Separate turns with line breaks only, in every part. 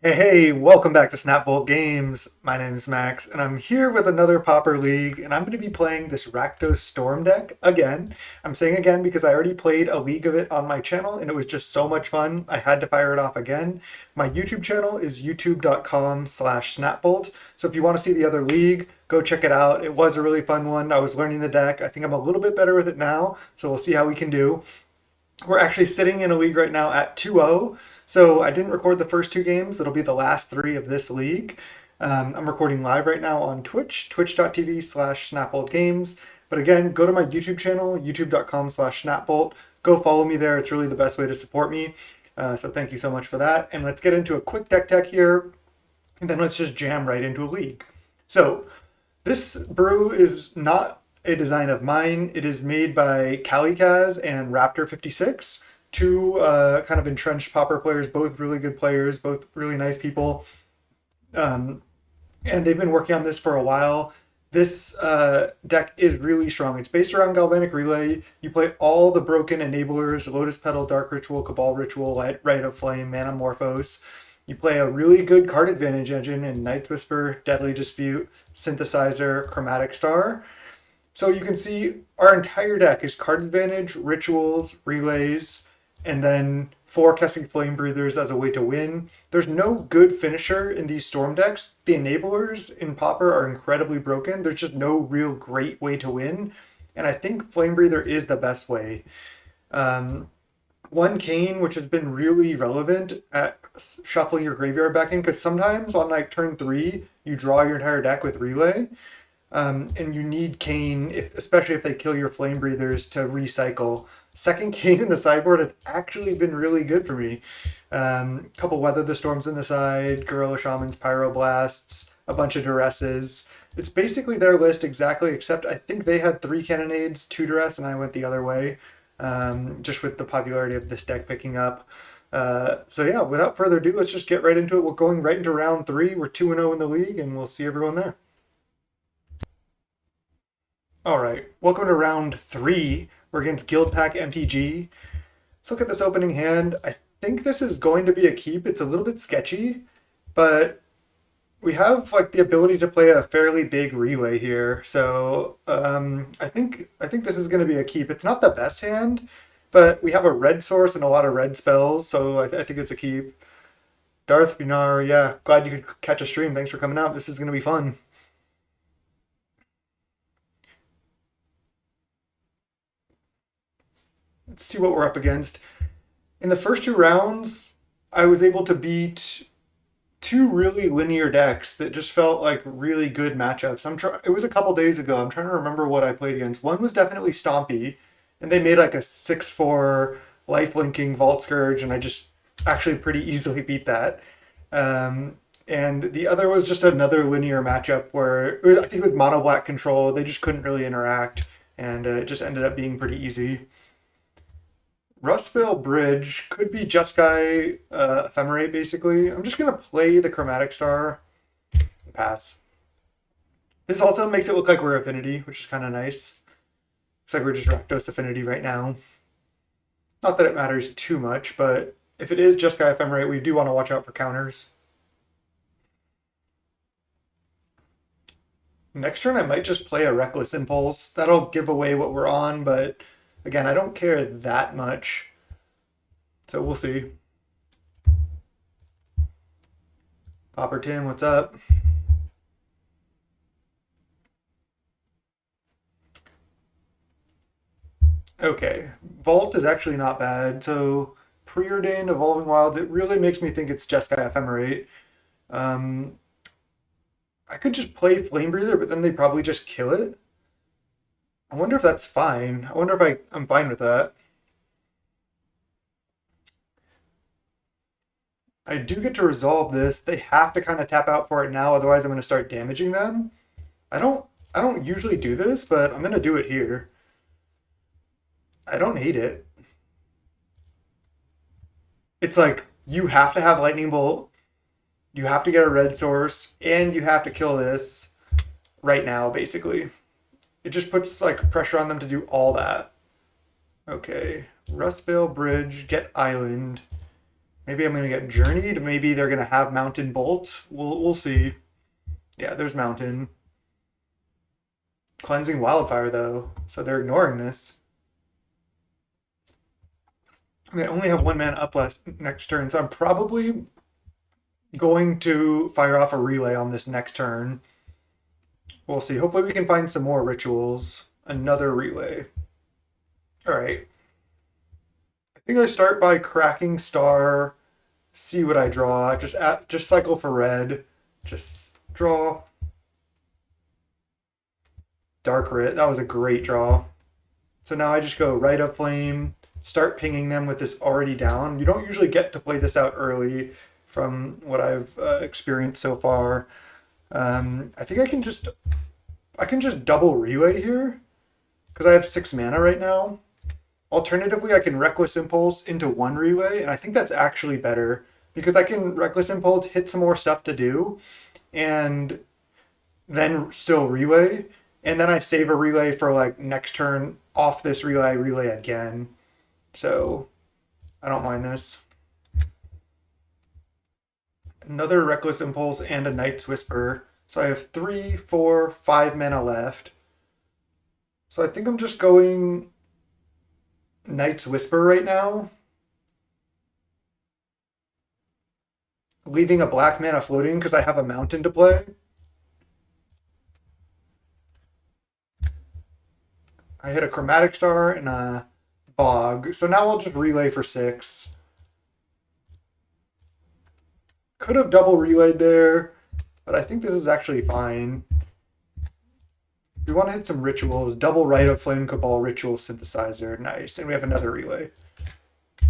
Hey, welcome back to Snapbolt Games. My name is Max, and I'm here with another Pauper League, and I'm going to be playing this Rakdos Storm deck again. I'm saying again because I already played a league of it on my channel, and it was just so much fun. I had to fire it off again. My YouTube channel is youtube.com/snapbolt, so if you want to see the other league, go check it out. It was a really fun one. I was learning the deck. I think I'm a little bit better with it now, so we'll see how we can do. We're actually sitting in a league right now at 2-0. So I didn't record the first two games. It'll be the last three of this league. I'm recording live right now on Twitch, twitch.tv/snapboltgames. But again, go to my YouTube channel, youtube.com/snapbolt. Go follow me there. It's really the best way to support me. So thank you so much for that. And let's get into a quick deck tech here. And then let's just jam right into a league. So this brew is not a design of mine. It is made by Kalikaz and Raptor56, two kind of entrenched Pauper players, both really good players, both really nice people. Um, and they've been working on this for a while. This deck is really strong. It's based around Galvanic Relay. You play all the broken enablers, Lotus Petal, Dark Ritual, Cabal Ritual, Rite of Flame, Manamorphose. You play a really good card advantage engine in Night's Whisper, Deadly Dispute, Synthesizer, Chromatic Star. So you can see our entire deck is card advantage, rituals, relays, and then forecasting flame breathers as a way to win. There's no good finisher in these storm decks. The enablers in Pauper are incredibly broken. There's just no real great way to win. And I think flame breather is the best way. One cane, which has been really relevant at shuffling your graveyard back in, because sometimes on like turn 3, you draw your entire deck with relay. And you need Kane, especially if they kill your Flame Breathers, to recycle. Second Kane in the sideboard has actually been really good for me. Couple Weather the Storms in the side, Gorilla Shamans, Pyroblasts, a bunch of Duresses. It's basically their list exactly, except I think they had 3 Cannonades, 2 Duress, and I went the other way, just with the popularity of this deck picking up. So yeah, without further ado, let's just get right into it. We're going right into round 3. We're 2-0 in the league, and we'll see everyone there. All right, welcome to round 3. We're against Guild Pack MTG. Let's look at this opening hand. I think this is going to be a keep. It's a little bit sketchy, but we have like the ability to play a fairly big relay here. So I think this is going to be a keep. It's not the best hand, but we have a red source and a lot of red spells, so I think it's a keep. Darth Binar, yeah, glad you could catch a stream. Thanks for coming out. This is going to be fun. Let's see what we're up against. In the first 2 rounds, I was able to beat 2 really linear decks that just felt like really good matchups. It was a couple days ago. I'm trying to remember what I played against. One was definitely Stompy, and they made like a 6/4 life linking Vault Scourge, and I just actually pretty easily beat that. And the other was just another linear matchup where I think it was Mono Black Control. They just couldn't really interact, and it just ended up being pretty easy. Rustvale Bridge could be Jeskai Ephemerate, basically. I'm just going to play the Chromatic Star. Pass. This also makes it look like we're Affinity, which is kind of nice. Looks like we're just Rakdos Affinity right now. Not that it matters too much, but if it is Jeskai Ephemerate, we do want to watch out for counters. Next turn, I might just play a Reckless Impulse. That'll give away what we're on, but again, I don't care that much. So we'll see. Pauper Tim, what's up? Okay, Vault is actually not bad. So Preordained Evolving Wilds, it really makes me think it's Jeskai Ephemerate. Um, I could just play Flame Breather, but then they probably just kill it. I wonder if that's fine. I wonder if I'm fine with that. I do get to resolve this. They have to kind of tap out for it now, otherwise I'm going to start damaging them. I don't I don't usually do this, but I'm going to do it here. I don't hate it. It's like you have to have lightning bolt, you have to get a red source, and you have to kill this right now basically. It just puts like pressure on them to do all that. Okay, Rustvale Bridge, get Island. Maybe I'm gonna get journeyed. Maybe they're gonna have mountain bolt. We'll see. Yeah, there's mountain. Cleansing wildfire though, so they're ignoring this. They only have one man up next turn, so I'm probably going to fire off a relay on this next turn. We'll see. Hopefully we can find some more rituals. Another relay. All right. I think I start by cracking star. See what I draw. Just cycle for red. Just draw. Dark Rit. That was a great draw. So now I just go Rite of Flame. Start pinging them with this already down. You don't usually get to play this out early from what I've experienced so far. I think I can just double relay here because I have 6 mana right now. Alternatively, I can Reckless Impulse into 1 relay, and I think that's actually better because I can Reckless Impulse, hit some more stuff to do, and then still relay, and then I save a relay for like next turn off this relay again. So I don't mind this. Another Reckless Impulse and a Night's Whisper. So I have 3, 4, 5 mana left. So I think I'm just going Night's Whisper right now. Leaving a black mana floating because I have a mountain to play. I hit a Chromatic Star and a Bog. So now I'll just relay for 6. Could have double relayed there, but I think this is actually fine. We want to hit some rituals. Double Rite of Flame Cabal Ritual Synthesizer. Nice. And we have another relay.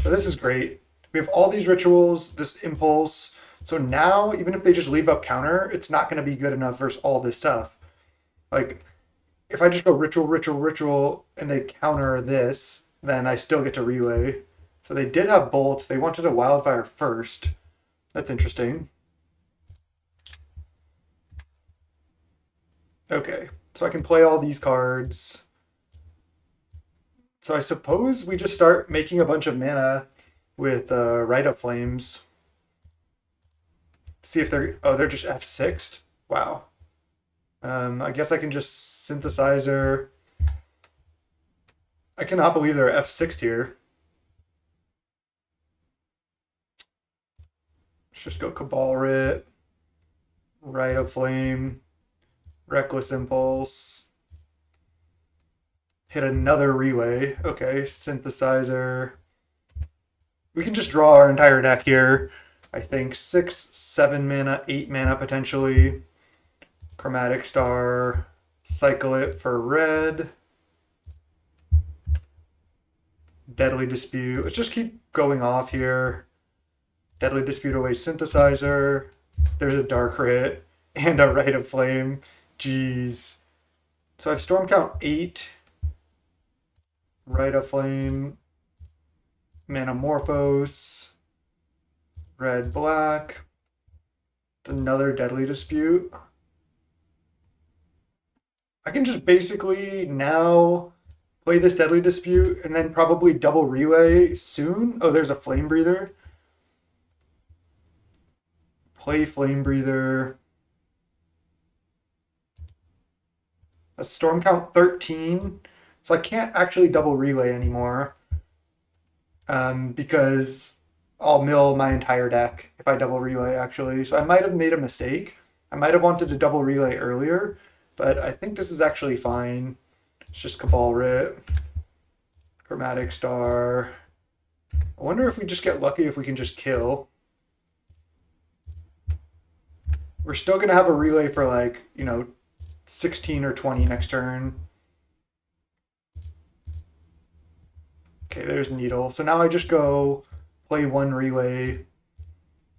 So this is great. We have all these rituals, this impulse. So now, even if they just leave up counter, it's not going to be good enough versus all this stuff. Like, if I just go ritual, and they counter this, then I still get to relay. So they did have bolt. They wanted a wildfire first. That's interesting. Okay, so I can play all these cards. So I suppose we just start making a bunch of mana with Rite of Flames. See if they're just F6'd? Wow. I guess I can just Synthesizer. I cannot believe they're F6'd here. Let's just go Cabal Rit, Rite of Flame, Reckless Impulse. Hit another relay. Okay, Synthesizer. We can just draw our entire deck here. I think 6, 7 mana, 8 mana potentially. Chromatic Star. Cycle it for red. Deadly Dispute. Let's just keep going off here. Deadly Dispute away Synthesizer. There's a Dark Rit and a Rite of Flame. Jeez. So I have Storm Count 8. Rite of Flame. Manamorphose. Red, black. Another Deadly Dispute. I can just basically now play this Deadly Dispute and then probably double relay soon. Oh, there's a Flame Breather. Play Flame Breather. A Storm Count 13. So I can't actually double relay anymore because I'll mill my entire deck if I double relay actually. So I might have made a mistake. I might have wanted to double relay earlier, but I think this is actually fine. It's just Cabal Rit, Chromatic Star. I wonder if we just get lucky if we can just kill. We're still going to have a relay for like, 16 or 20 next turn. Okay, there's Needle. So now I just go play 1 relay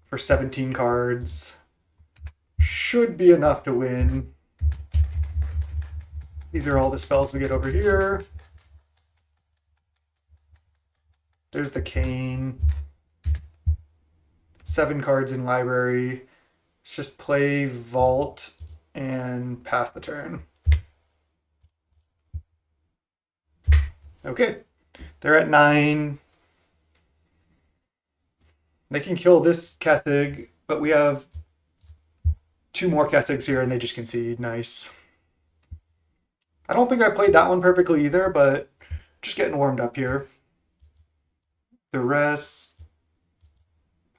for 17 cards. Should be enough to win. These are all the spells we get over here. There's the Cane. 7 cards in library. Let's just play Vault and pass the turn. Okay, they're at 9. They can kill this Kethig, but we have two more Kethigs here and they just concede. Nice. I don't think I played that one perfectly either, but just getting warmed up here. The rest,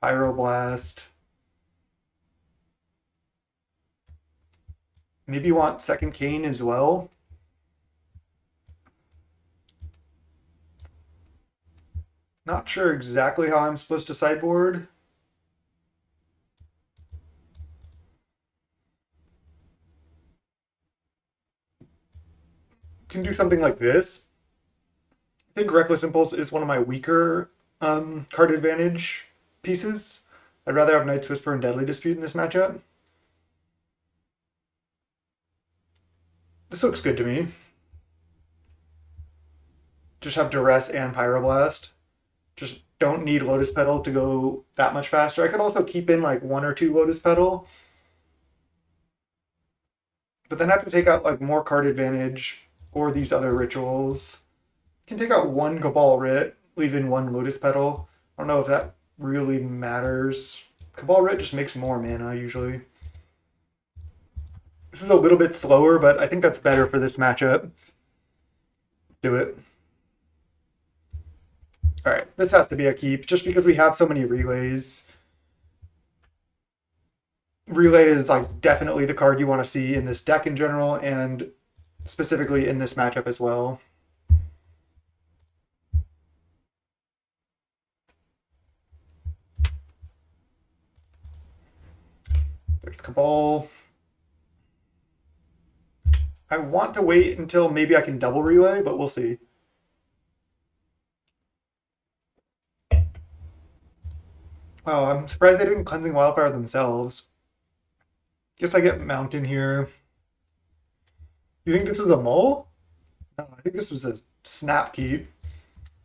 Pyroblast. Maybe you want second Cane as well. Not sure exactly how I'm supposed to sideboard. Can do something like this. I think Reckless Impulse is one of my weaker card advantage pieces. I'd rather have Night's Whisper and Deadly Dispute in this matchup. This looks good to me. Just have Duress and Pyroblast. Just don't need Lotus Petal to go that much faster. I could also keep in like one or two Lotus Petal. But then I have to take out like more card advantage or these other rituals. Can take out one Cabal Writ, leave in one Lotus Petal. I don't know if that really matters. Cabal Writ just makes more mana usually. This is a little bit slower, but I think that's better for this matchup. Let's do it. All right, this has to be a keep just because we have so many relays. Relay is like definitely the card you want to see in this deck in general and specifically in this matchup as well. There's Cabal. I want to wait until maybe I can double relay, but we'll see. Oh, I'm surprised they didn't Cleansing Wildfire themselves. Guess I get Mountain here. You think this was a mull? No, I think this was a snap keep.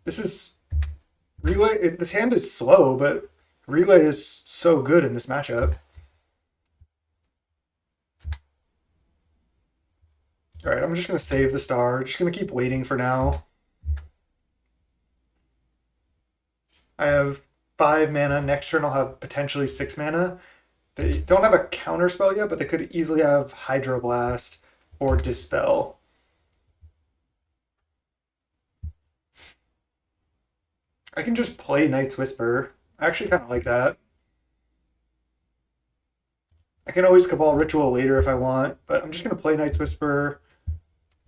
This is relay. This hand is slow, but relay is so good in this matchup. All right, I'm just gonna save the star. Just gonna keep waiting for now. I have 5 mana. Next turn I'll have potentially 6 mana. They don't have a counter spell yet, but they could easily have Hydroblast or Dispel. I can just play Night's Whisper. I actually kind of like that. I can always Cabal Ritual later if I want, but I'm just going to play Night's Whisper.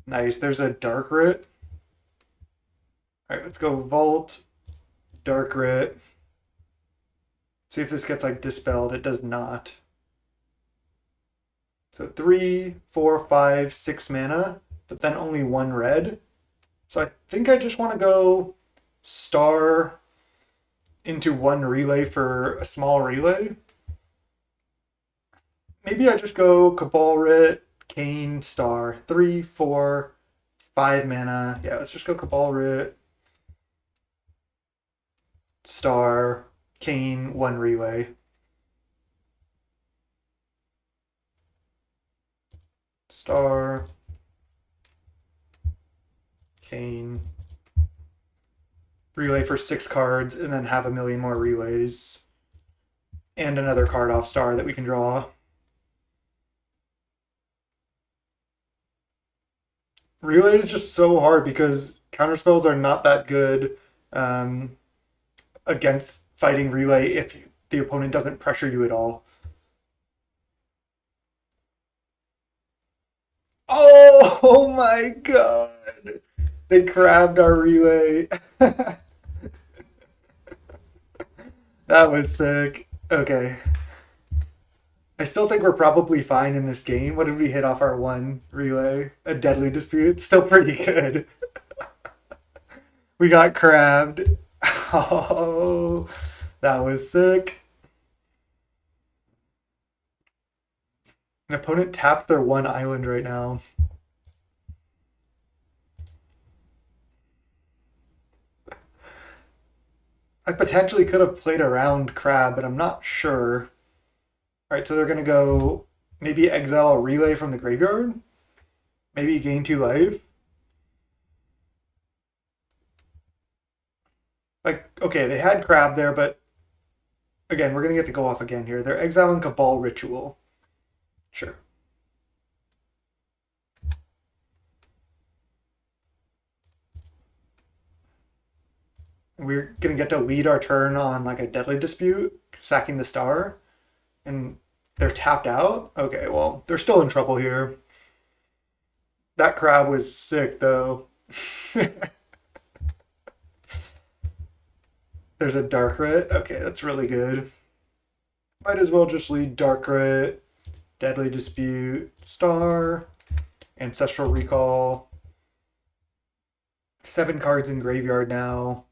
Nice, there's a Dark Writ. Alright, let's go Vault, Dark Writ. See if this gets like dispelled. It does not. So 3, 4, 5, 6 mana, but then only 1 red. So I think I just want to go star into 1 relay for a small relay. Maybe I just go Cabal Writ, Cane, star. 3, 4, 5 mana. Yeah, let's just go Cabal Writ, star, Cane, 1 relay. Star, Cane, relay for 6 cards, and then have a million more relays. And another card off star that we can draw. Relay is just so hard because counterspells are not that good against fighting relay if the opponent doesn't pressure you at all. Oh my god! They crabbed our relay. That was sick. Okay. I still think we're probably fine in this game. What did we hit off our 1 relay? A Deadly Dispute? Still pretty good. We got crabbed. Oh, that was sick. An opponent taps their 1 island right now. I potentially could have played around Crab, but I'm not sure. Alright, so they're going to go maybe exile a relay from the graveyard. Maybe gain 2 life. Like, okay, they had Crab there, but again, we're going to get to go off again here. They're exiling Cabal Ritual. Sure. We're going to get to lead our turn on like a Deadly Dispute, sacking the star. And they're tapped out? Okay, well, they're still in trouble here. That crab was sick, though. There's a Dark Rit. Okay, that's really good. Might as well just lead Dark Rit, Deadly Dispute, Star, Ancestral Recall. 7 cards in graveyard now.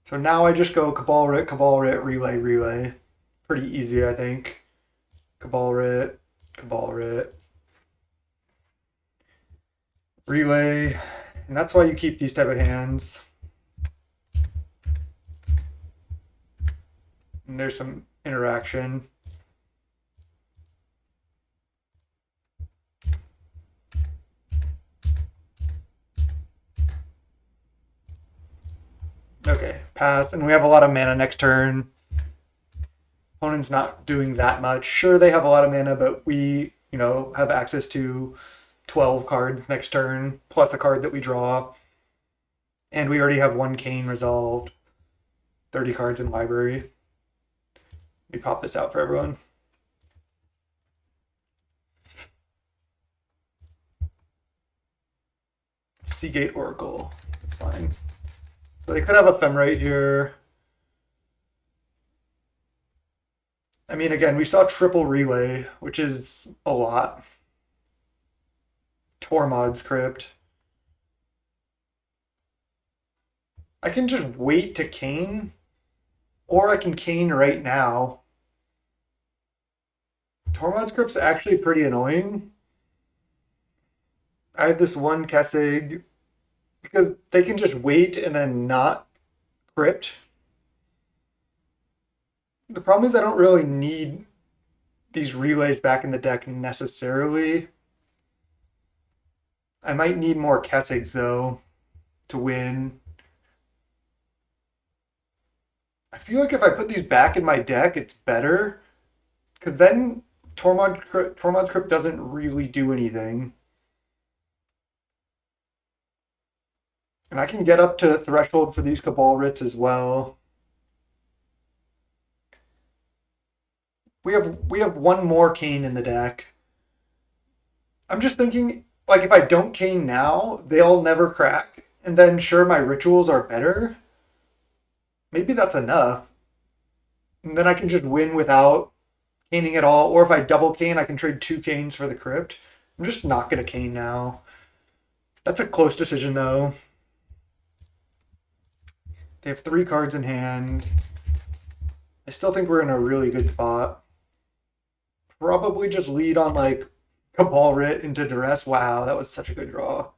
So now I just go Cabal Rit, Relay, Relay. Pretty easy, I think. Cabal Rit, Relay. And that's why you keep these type of hands. And there's some interaction. Okay, pass. And we have a lot of mana next turn. Opponent's not doing that much. Sure, they have a lot of mana, but we, have access to 12 cards next turn, plus a card that we draw. And we already have 1 Cane resolved. 30 cards in library. Let me pop this out for everyone. Seagate Oracle. That's fine. So they could have Ephemerate here. I mean, again, we saw triple Relay, which is a lot. Tormod's Crypt. I can just wait to Cane, or I can Cane right now. Tormod's Crypt's actually pretty annoying. I have this one Kessig, because they can just wait and then not Crypt. The problem is I don't really need these relays back in the deck necessarily. I might need more Kessigs, though, to win. I feel like if I put these back in my deck, it's better. Because then Tormod's Crypt doesn't really do anything. And I can get up to threshold for these Cabal Writs as well. We have 1 more Cane in the deck. I'm just thinking, like, if I don't Cane now, they'll never crack. And then, sure, my rituals are better. Maybe that's enough. And then I can just win without Caning at all. Or if I double Cane, I can trade 2 Canes for the Crypt. I'm just not going to Cane now. That's a close decision, though. They have 3 cards in hand. I still think we're in a really good spot. Probably just lead on, like, Cabal Writ into Duress. Wow, that was such a good draw.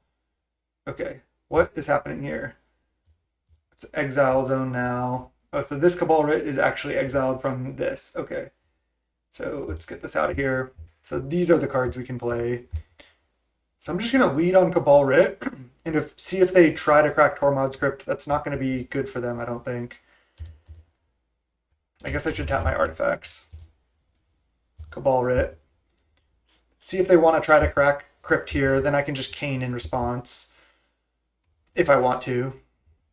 Okay, what is happening here? It's Exile Zone now. Oh, so this Cabal Writ is actually exiled from this. Okay, so let's get this out of here. So these are the cards we can play. So I'm just going to lead on Cabal Writ and see if they try to crack Tormod's Crypt. That's not going to be good for them, I don't think. I guess I should tap my artifacts. Cabal Writ. See if they want to try to crack Crypt here. Then I can just Cane in response. If I want to.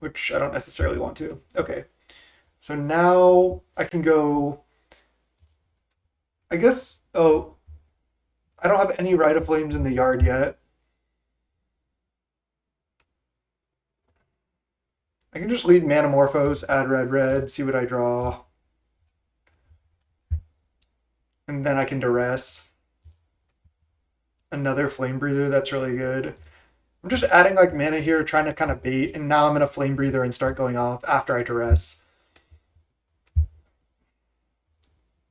Which I don't necessarily want to. Okay. So now I can go... I guess... Oh, I don't have any Rite of Flames in the yard yet. I can just lead Manamorphose, add red, see what I draw. And then I can Duress. Another Flame Breather, that's really good. I'm just adding like mana here, trying to kind of bait, and now I'm going to Flame Breather and start going off after I Duress.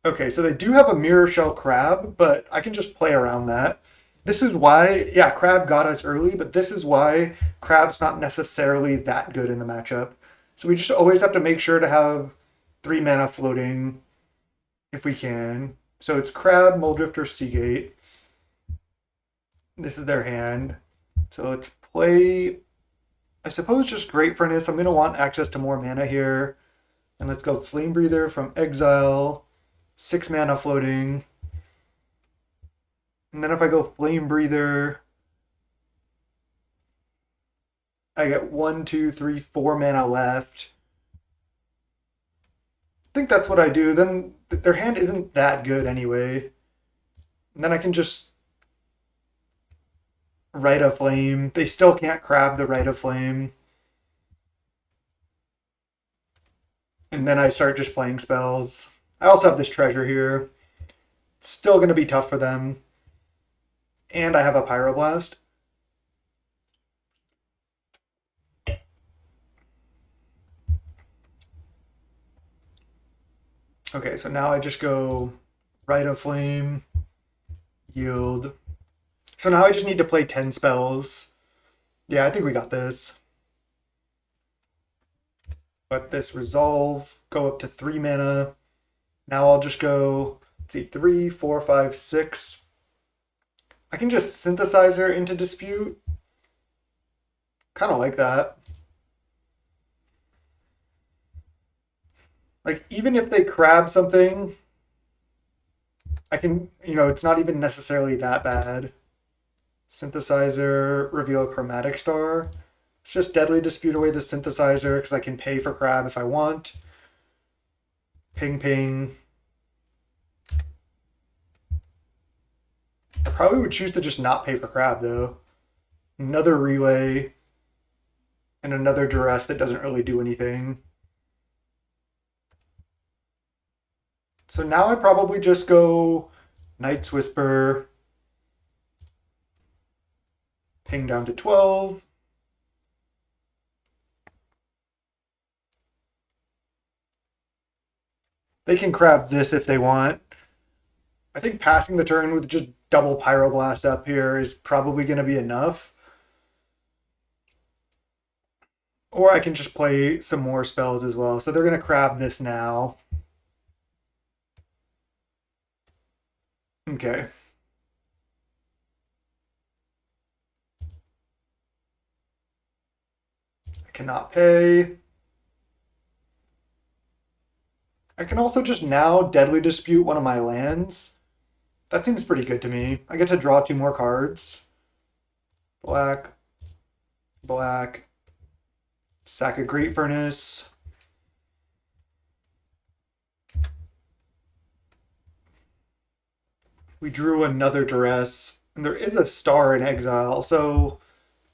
Okay, so they do have a Mirror Shell Crab, but I can just play around that. This is why, yeah, Crab got us early, but this is why Crab's not necessarily that good in the matchup. So we just always have to make sure to have 3 mana floating if we can. So it's Crab, Muldrifter, Seagate. This is their hand. So let's play I suppose just Great Furnace. I'm going to want access to more mana here. And let's go Flame Breather from Exile. 6 mana floating. And then if I go Flame Breather, I get 1, 2, 3, 4 mana left. I think that's what I do. Then their hand isn't that good anyway. And then I can just Rite of Flame. They still can't crab the Rite of Flame. And then I start just playing spells. I also have this treasure here. It's still going to be tough for them. And I have a Pyroblast. Okay, so now I just go Rite of Flame, Yield. So now I just need to play 10 spells. Yeah, I think we got this. Let this resolve, go up to 3 mana. Now I'll just go, let's see, 3, 4, 5, 6. I can just Synthesizer into Dispute. Kind of like that. Like, even if they crab something, I can, it's not even necessarily that bad. Synthesizer, reveal a Chromatic Star. It's just Deadly Dispute away the Synthesizer because I can pay for crab if I want. Ping ping. I probably would choose to just not pay for crab though. Another relay and another duress that doesn't really do anything. So now I probably just go Night's Whisper, ping down to 12. They can crab this if they want. I think passing the turn with just double Pyroblast up here is probably going to be enough. Or I can just play some more spells as well. So they're going to crab this now. Okay. I cannot pay. I can also just now Deadly Dispute one of my lands. That seems pretty good to me. I get to draw 2 more cards. Black. Black. Sack a Great Furnace. We drew another Duress. And there is a star in exile, so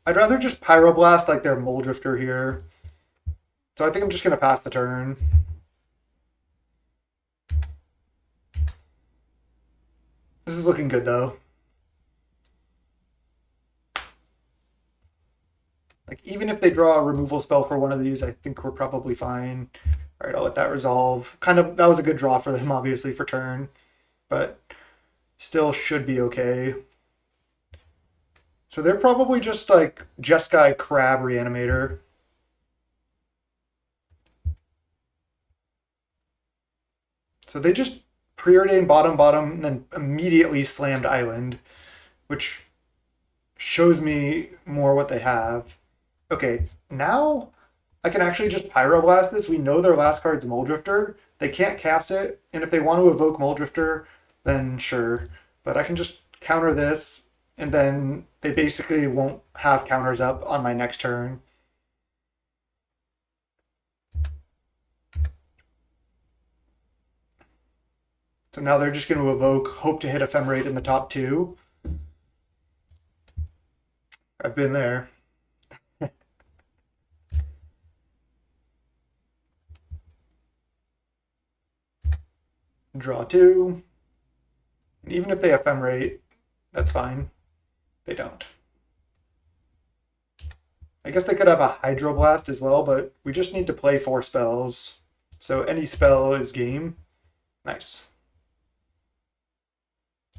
I'd rather just Pyroblast like their Moldrifter here. So I think I'm just going to pass the turn. This is looking good though. Like, even if they draw a removal spell for one of these, I think we're probably fine. All right, I'll let that resolve. That was a good draw for them, obviously, for turn. But still should be okay. So they're probably just like Jeskai Crab Reanimator. So they just preordained bottom, and then immediately slammed Island, which shows me more what they have. Okay, now I can actually just Pyroblast this. We know their last card's Moldrifter. They can't cast it, and if they want to evoke Moldrifter, then sure. But I can just counter this, and then they basically won't have counters up on my next turn. So now they're just going to evoke, hope to hit Ephemerate in the top 2. I've been there. Draw 2. And even if they Ephemerate, that's fine. They don't. I guess they could have a Hydroblast as well, but we just need to play 4 spells. So any spell is game. Nice.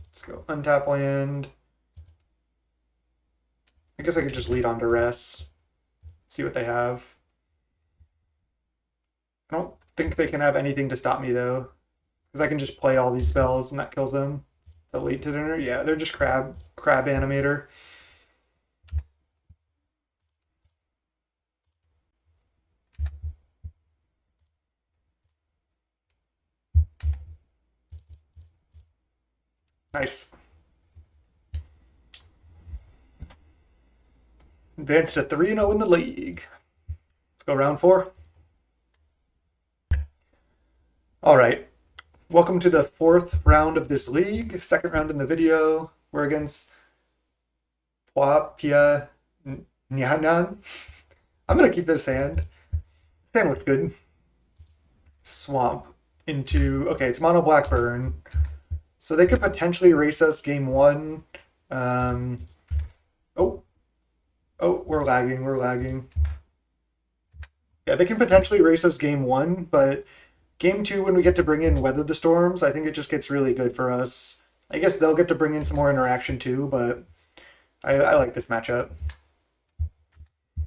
Let's go untap land. I guess I could just lead on Duress. See what they have. I don't think they can have anything to stop me though. Because I can just play all these spells and that kills them. Is that late to dinner? Yeah, they're just crab animator. Nice. Advanced to 3-0 in the league. Let's go round 4. All right. Welcome to the 4th round of this league. Second round in the video. We're against Pauper Nyanan. I'm going to keep this hand. This hand looks good. Swamp into... Okay, it's mono black burn. So they could potentially race us game 1. Oh, we're lagging. Yeah, they can potentially race us game 1, but game 2, when we get to bring in Weather the Storms, I think it just gets really good for us. I guess they'll get to bring in some more interaction too, but I like this matchup. I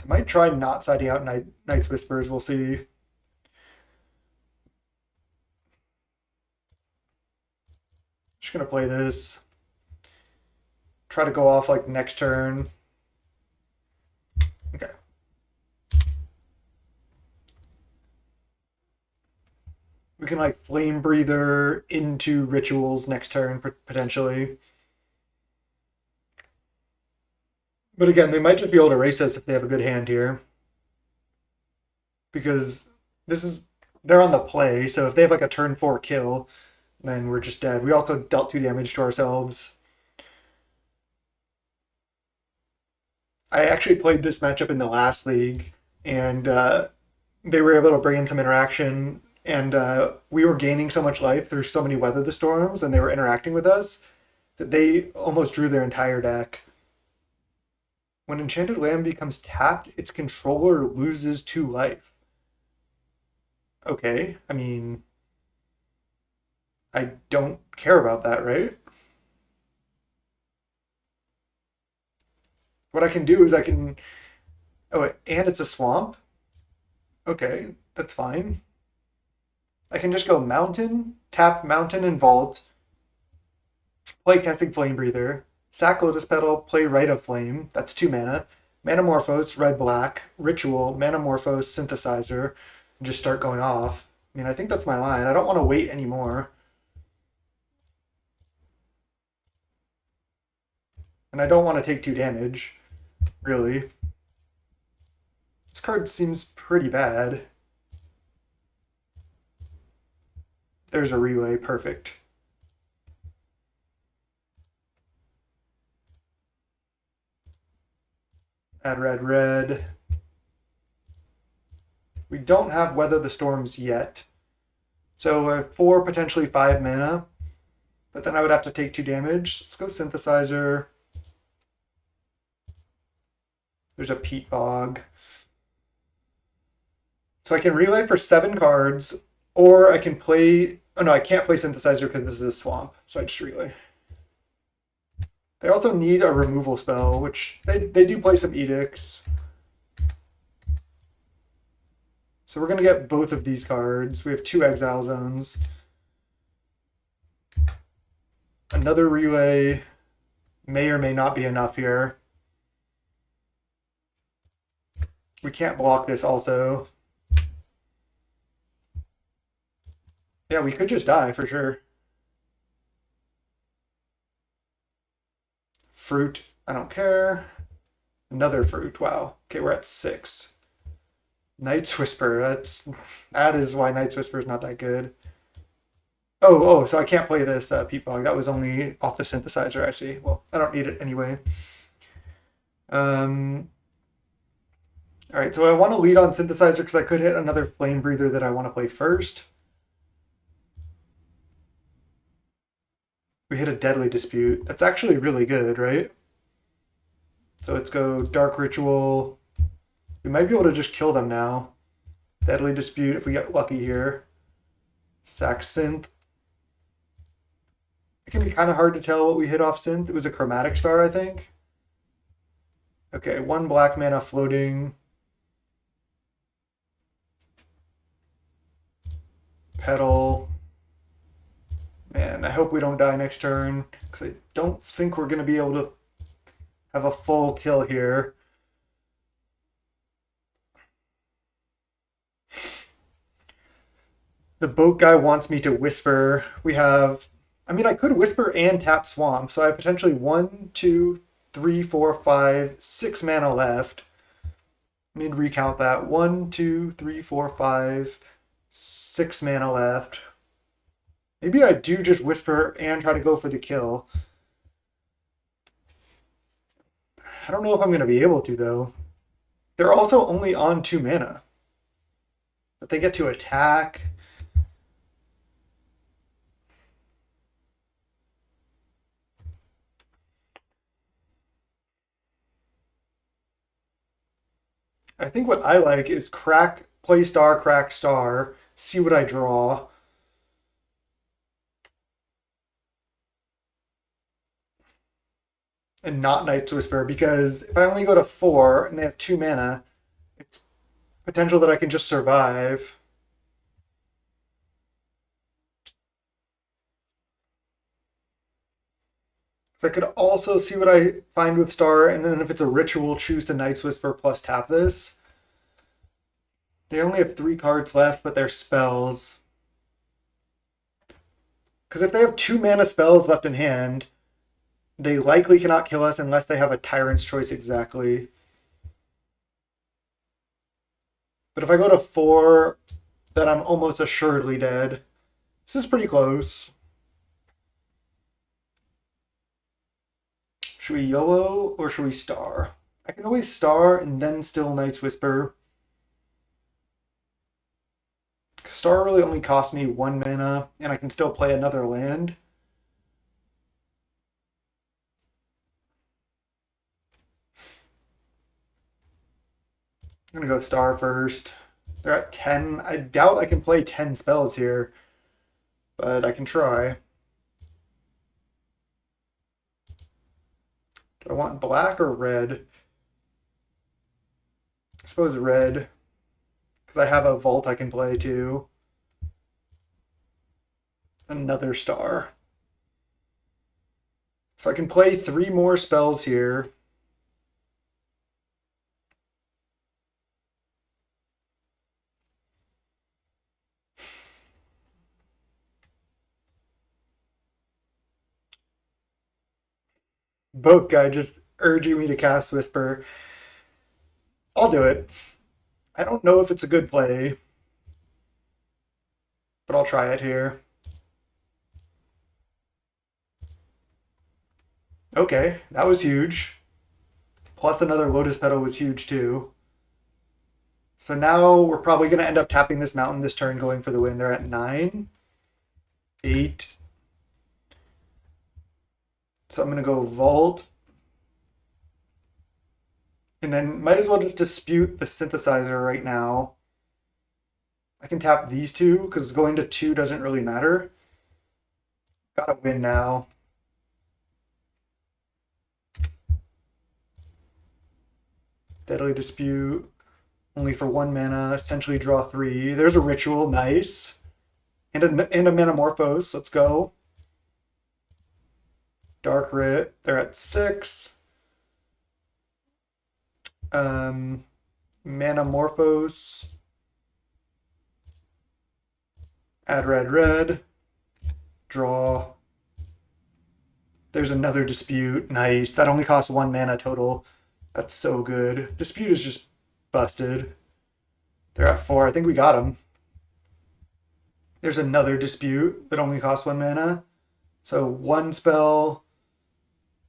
might try not siding out Night's Whispers, we'll see. Just gonna play this. Try to go off like next turn. Okay. We can like Flame Breather into Rituals next turn, potentially. But again, they might just be able to race us if they have a good hand here. Because they're on the play, so if they have like a turn 4 kill, then we're just dead. We also dealt 2 damage to ourselves. I actually played this matchup in the last league, and they were able to bring in some interaction, and we were gaining so much life through so many Weather the Storms, and they were interacting with us, that they almost drew their entire deck. When Enchanted Land becomes tapped, its controller loses 2 life. Okay, I mean, I don't care about that, right? What I can do is I can... Oh, and it's a swamp? Okay, that's fine. I can just go Mountain, tap Mountain and Vault, play Casting Flame Breather, sack Lotus Petal, play Rite of Flame, that's 2 mana, Manamorphose, red-black, Ritual, Manamorphose, Synthesizer, and just start going off. I mean, I think that's my line. I don't want to wait anymore. And I don't want to take 2 damage, really. This card seems pretty bad. There's a relay, perfect. Add red. We don't have Weather the Storms yet. So 4, potentially 5 mana. But then I would have to take 2 damage. Let's go Synthesizer. There's a Peat Bog. So I can relay for 7 cards, or I can play... Oh no, I can't play Synthesizer because this is a swamp, so I just relay. They also need a removal spell, which they do play some Edicts. So we're going to get both of these cards. We have 2 Exile Zones. Another relay may or may not be enough here. We can't block this also. Yeah, we could just die for sure. Fruit, I don't care. Another fruit, wow. Okay, we're at 6. Night's Whisper, that is why Night's Whisper is not that good. Oh, so I can't play this Peat Bog. That was only off the Synthesizer, I see. Well, I don't need it anyway. Alright, so I want to lead on Synthesizer because I could hit another Flame Breather that I want to play first. We hit a Deadly Dispute. That's actually really good, right? So let's go Dark Ritual. We might be able to just kill them now. Deadly Dispute if we get lucky here. Sack Synth. It can be kind of hard to tell what we hit off Synth. It was a Chromatic Star, I think. Okay, 1 black mana floating. Petal. Man, I hope we don't die next turn, because I don't think we're going to be able to have a full kill here. The boat guy wants me to whisper. We have I mean, I could Whisper and tap Swamp, so I have potentially 1, 2, 3, 4, 5, 6 mana left. Let me recount that. 1, 2, 3, 4, 5, 6 mana left. Maybe I do just Whisper and try to go for the kill. I don't know if I'm going to be able to, though. They're also only on 2 mana. But they get to attack. I think what I like is play star, crack star, see what I draw. And not Night's Whisper, because if I only go to 4 and they have 2 mana, it's potential that I can just survive. So I could also see what I find with Star, and then if it's a ritual, choose to Night's Whisper plus tap this. They only have 3 cards left, but they're spells. Because if they have 2 mana spells left in hand, they likely cannot kill us unless they have a Tyrant's Choice exactly. But if I go to 4, then I'm almost assuredly dead. This is pretty close. Should we YOLO or should we Star? I can always Star and then still Night's Whisper. Star really only costs me 1 mana, and I can still play another land. I'm gonna go Star first. They're at 10. I doubt I can play 10 spells here, but I can try. Do I want black or red? I suppose red, because I have a Vault I can play too. Another Star. So I can play 3 more spells here. Boat guy just urging me to cast Whisper. I'll do it. I don't know if it's a good play, but I'll try it here. Okay, that was huge. Plus another Lotus Petal was huge too. So now we're probably going to end up tapping this mountain this turn, going for the win. They're at 9, 8. So I'm going to go Vault. And then might as well just dispute the Synthesizer right now. I can tap these two because going to 2 doesn't really matter. Gotta win now. Deadly Dispute. Only for 1 mana. Essentially draw 3. There's a Ritual. Nice. And a Metamorphose. Let's go. Dark Writ. They're at 6. Metamorphose. Add red. Draw. There's another Dispute. Nice. That only costs 1 mana total. That's so good. Dispute is just busted. They're at 4. I think we got them. There's another Dispute that only costs 1 mana. So 1 spell.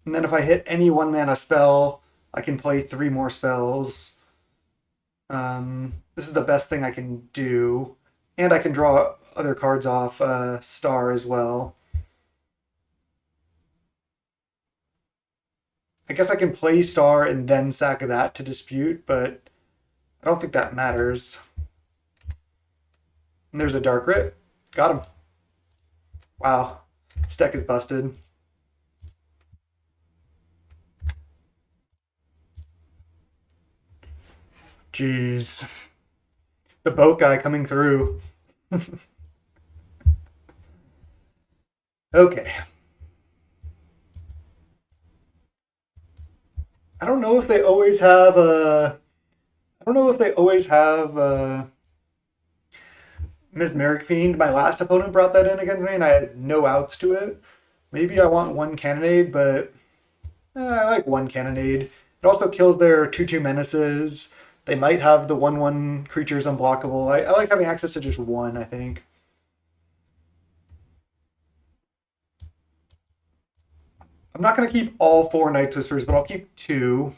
And then if I hit any 1 mana spell, I can play 3 more spells. This is the best thing I can do. And I can draw other cards off Star as well. I guess I can play Star and then sack that to Dispute, but I don't think that matters. And there's a Dark Writ. Got him. Wow. This deck is busted. Jeez. The boat guy coming through. Okay. I don't know if they always have Mesmeric Fiend. My last opponent brought that in against me, and I had no outs to it. Maybe I want one Cannonade, but I like one Cannonade. It also kills their 2/2 menaces. They might have the 1/1 creatures unblockable. I like having access to just one, I think. I'm not going to keep all 4 Night Whispers, but I'll keep 2.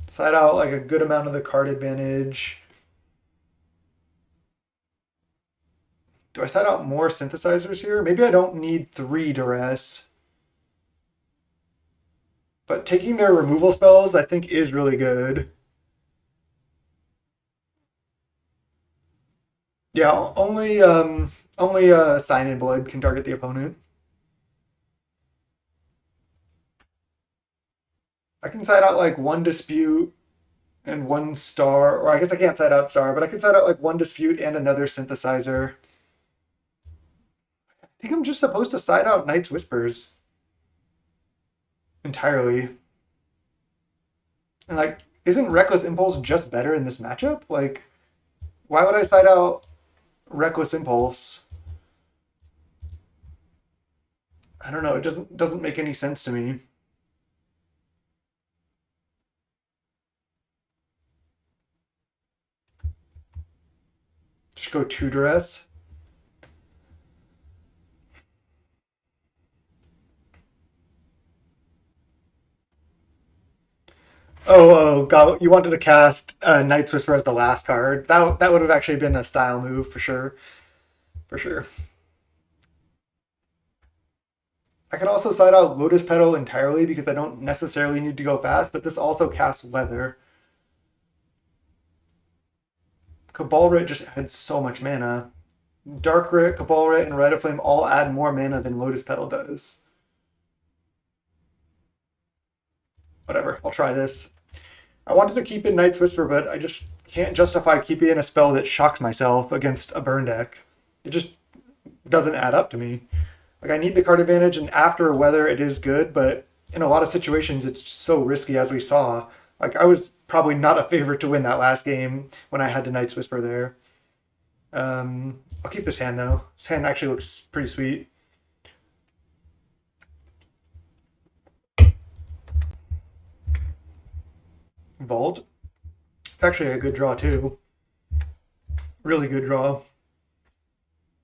Side out like a good amount of the card advantage. Do I side out more synthesizers here? Maybe I don't need 3 duress. But taking their removal spells, I think, is really good. Yeah, only Sign in Blood can target the opponent. I can side out like 1 Dispute and 1 Star, or I guess I can't side out Star, but I can side out like 1 Dispute and another Synthesizer. I think I'm just supposed to side out Night's Whispers entirely. And like, isn't Reckless Impulse just better in this matchup? Like, why would I side out Reckless Impulse? I don't know. It doesn't make any sense to me. Just go 2 duress. Oh, God! You wanted to cast Night's Whisper as the last card. That would have actually been a style move for sure. For sure. I can also side out Lotus Petal entirely because I don't necessarily need to go fast, but this also casts Weather. Cabal just adds so much mana. Dark Rit, Cabal and Red of Flame all add more mana than Lotus Petal does. Whatever, I'll try this. I wanted to keep in Night's Whisper, but I just can't justify keeping in a spell that shocks myself against a burn deck. It just doesn't add up to me. Like, I need the card advantage, and after Weather, it is good, but in a lot of situations, it's so risky, as we saw. Like, I was probably not a favorite to win that last game when I had the Night's Whisper there. I'll keep this hand, though. This hand actually looks pretty sweet. Vault. It's actually a good draw, too. Really good draw.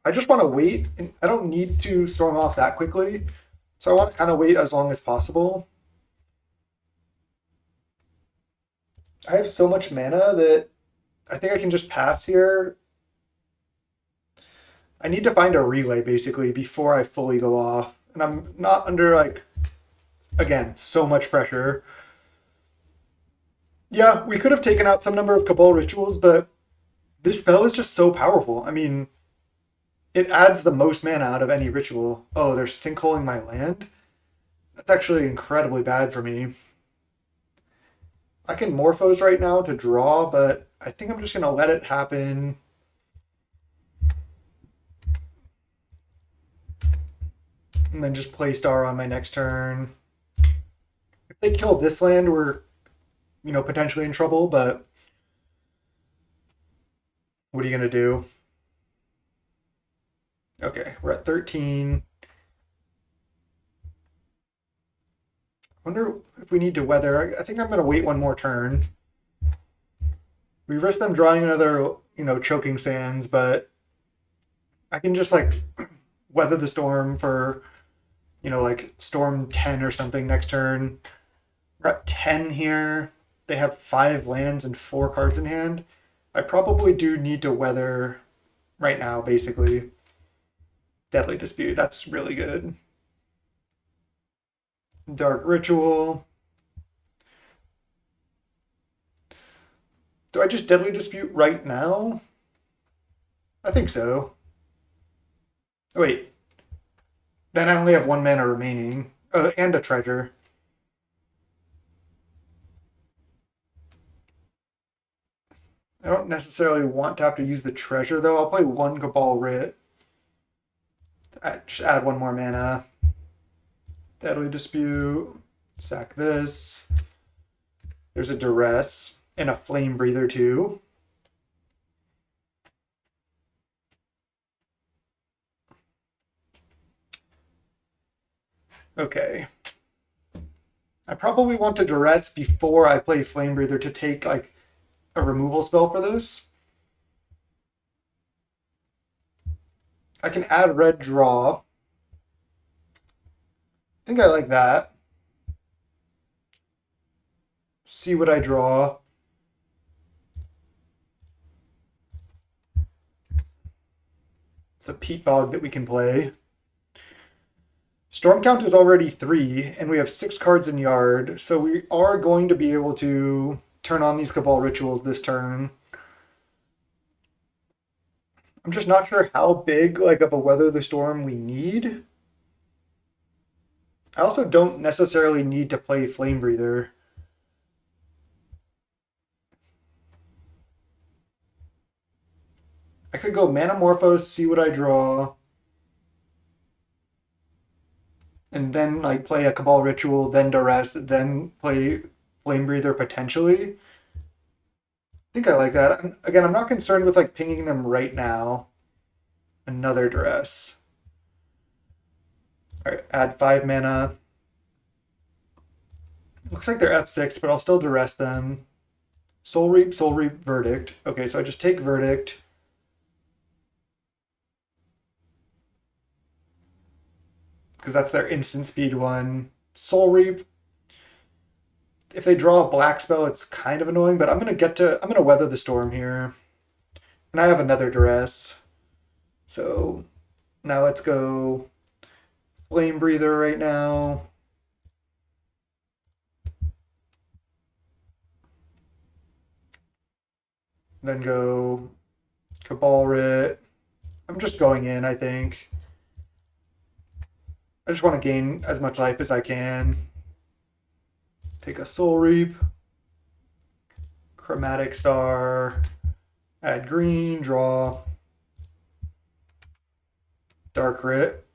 I just want to wait. I don't need to storm off that quickly. So I want to kind of wait as long as possible. I have so much mana that I think I can just pass here. I need to find a relay basically before I fully go off. And I'm not under like, again, so much pressure. Yeah, we could have taken out some number of Cabal rituals, but this spell is just so powerful. I mean, it adds the most mana out of any ritual. Oh, they're sinkholing my land? That's actually incredibly bad for me. I can Morphose right now to draw, but I think I'm just going to let it happen. And then just play Star on my next turn. If they kill this land, we're, potentially in trouble, but what are you going to do? Okay, we're at 13. Wonder if we need to weather. I think I'm going to wait one more turn. We risk them drawing another, choking sands, but I can just like weather the storm for, like storm 10 or something next turn. We're at 10 here. They have 5 lands and 4 cards in hand. I probably do need to weather right now, basically. Deadly Dispute, that's really good. Dark Ritual. Do I just Deadly Dispute right now? I think so. Oh, wait. Then I only have 1 mana remaining. And a treasure. I don't necessarily want to have to use the treasure, though. I'll play 1 Cabal Writ. Just add 1 more mana. Deadly Dispute. Sack this. There's a Duress and a Flame Breather too. Okay. I probably want to Duress before I play Flame Breather to take like a removal spell for this. I can add red draw. I think I like that. See what I draw. It's a peat bog that we can play. Storm count is already 3, and we have 6 cards in yard, so we are going to be able to turn on these Cabal rituals this turn. I'm just not sure how big like of a weather the storm we need. I also don't necessarily need to play Flame Breather. I could go Manamorphose, see what I draw, and then like play a Cabal Ritual, then Duress, then play Flame Breather potentially. I think I like that. Again, I'm not concerned with like pinging them right now. Another Duress. All right, add 5 mana. Looks like they're F6, but I'll still Duress them. Soul Reap, Verdict. Okay, so I just take Verdict. Because that's their instant speed one. Soul Reap. If they draw a black spell, it's kind of annoying, but I'm gonna weather the storm here. And I have another Duress. So now let's go Flame Breather right now. Then go Cabal Rit. I'm just going in, I think. I just want to gain as much life as I can. Take a Soul Reap. Chromatic Star. Add green, draw. Dark Rit.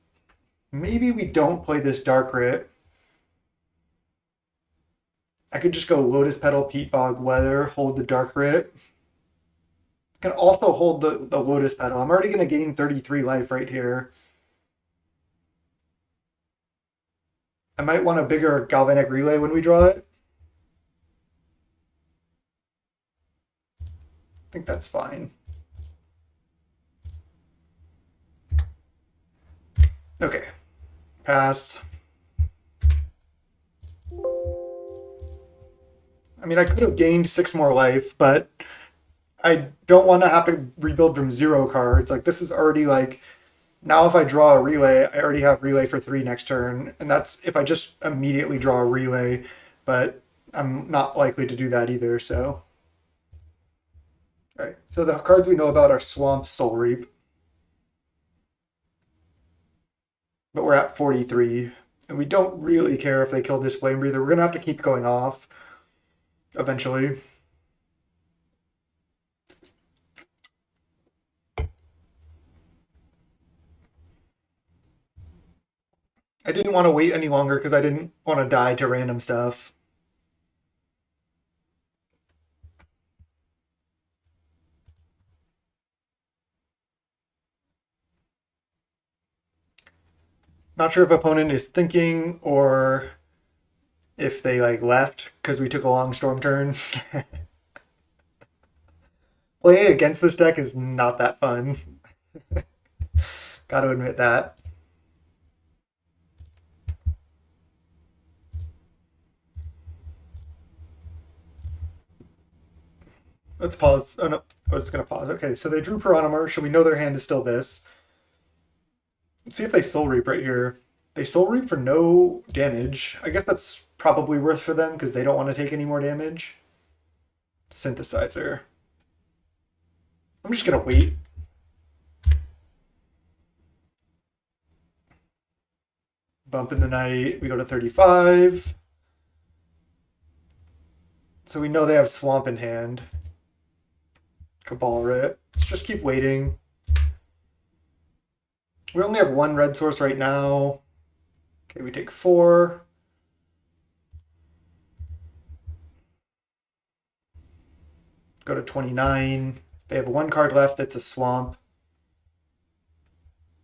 Maybe we don't play this Dark Rit. I could just go Lotus Petal, Peat Bog, Weather, hold the Dark Rit. Can also hold the Lotus Petal. I'm already going to gain 33 life right here. I might want a bigger Galvanic Relay when we draw it. I think that's fine. Okay. Pass. I mean, I could have gained 6 more life, but I don't want to have to rebuild from 0 cards. Like, this is already like, now if I draw a relay, I already have relay for 3 next turn, and that's if I just immediately draw a relay, but I'm not likely to do that either, so. All right, so the cards we know about are Swamp, Soul Reap. But we're at 43, and we don't really care if they kill this Flame Breather. We're going to have to keep going off eventually. I didn't want to wait any longer because I didn't want to die to random stuff. Not sure if opponent is thinking or if they like left because we took a long storm turn. Playing against this deck is not that fun. Gotta admit that. Let's pause. Oh no, I was just gonna pause. Okay, so they drew Piranha, so we know their hand is still this. Let's see if they Soul Reap right here. They Soul Reap for no damage. I guess that's probably worth for them because they don't want to take any more damage. Synthesizer. I'm just gonna wait. Bump in the night. We go to 35. So we know they have Swamp in hand. Cabal Rit. Let's just keep waiting. We only have 1 red source right now. Okay, we take 4. Go to 29. They have one card left that's a swamp.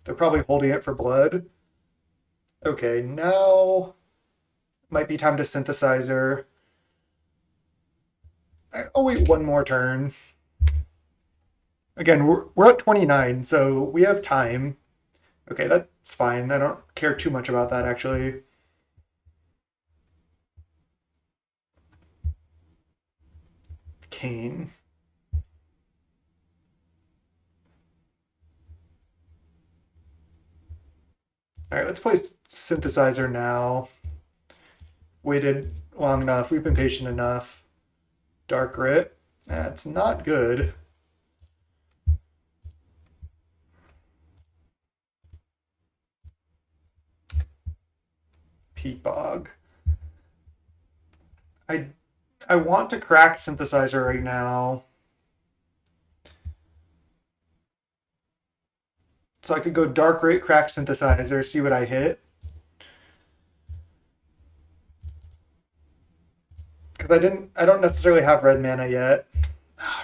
They're probably holding it for blood. Okay, now might be time to synthesizer. I'll wait one more turn. Again, we're at 29, so we have time. Okay, that's fine. I don't care too much about that, actually. Kane. All right, let's play synthesizer now. Waited long enough. We've been patient enough. Dark Rit. That's not good. Peat Bog. I want to crack synthesizer right now. So I could go Dark Rit, crack synthesizer, see what I hit. Because I don't necessarily have red mana yet.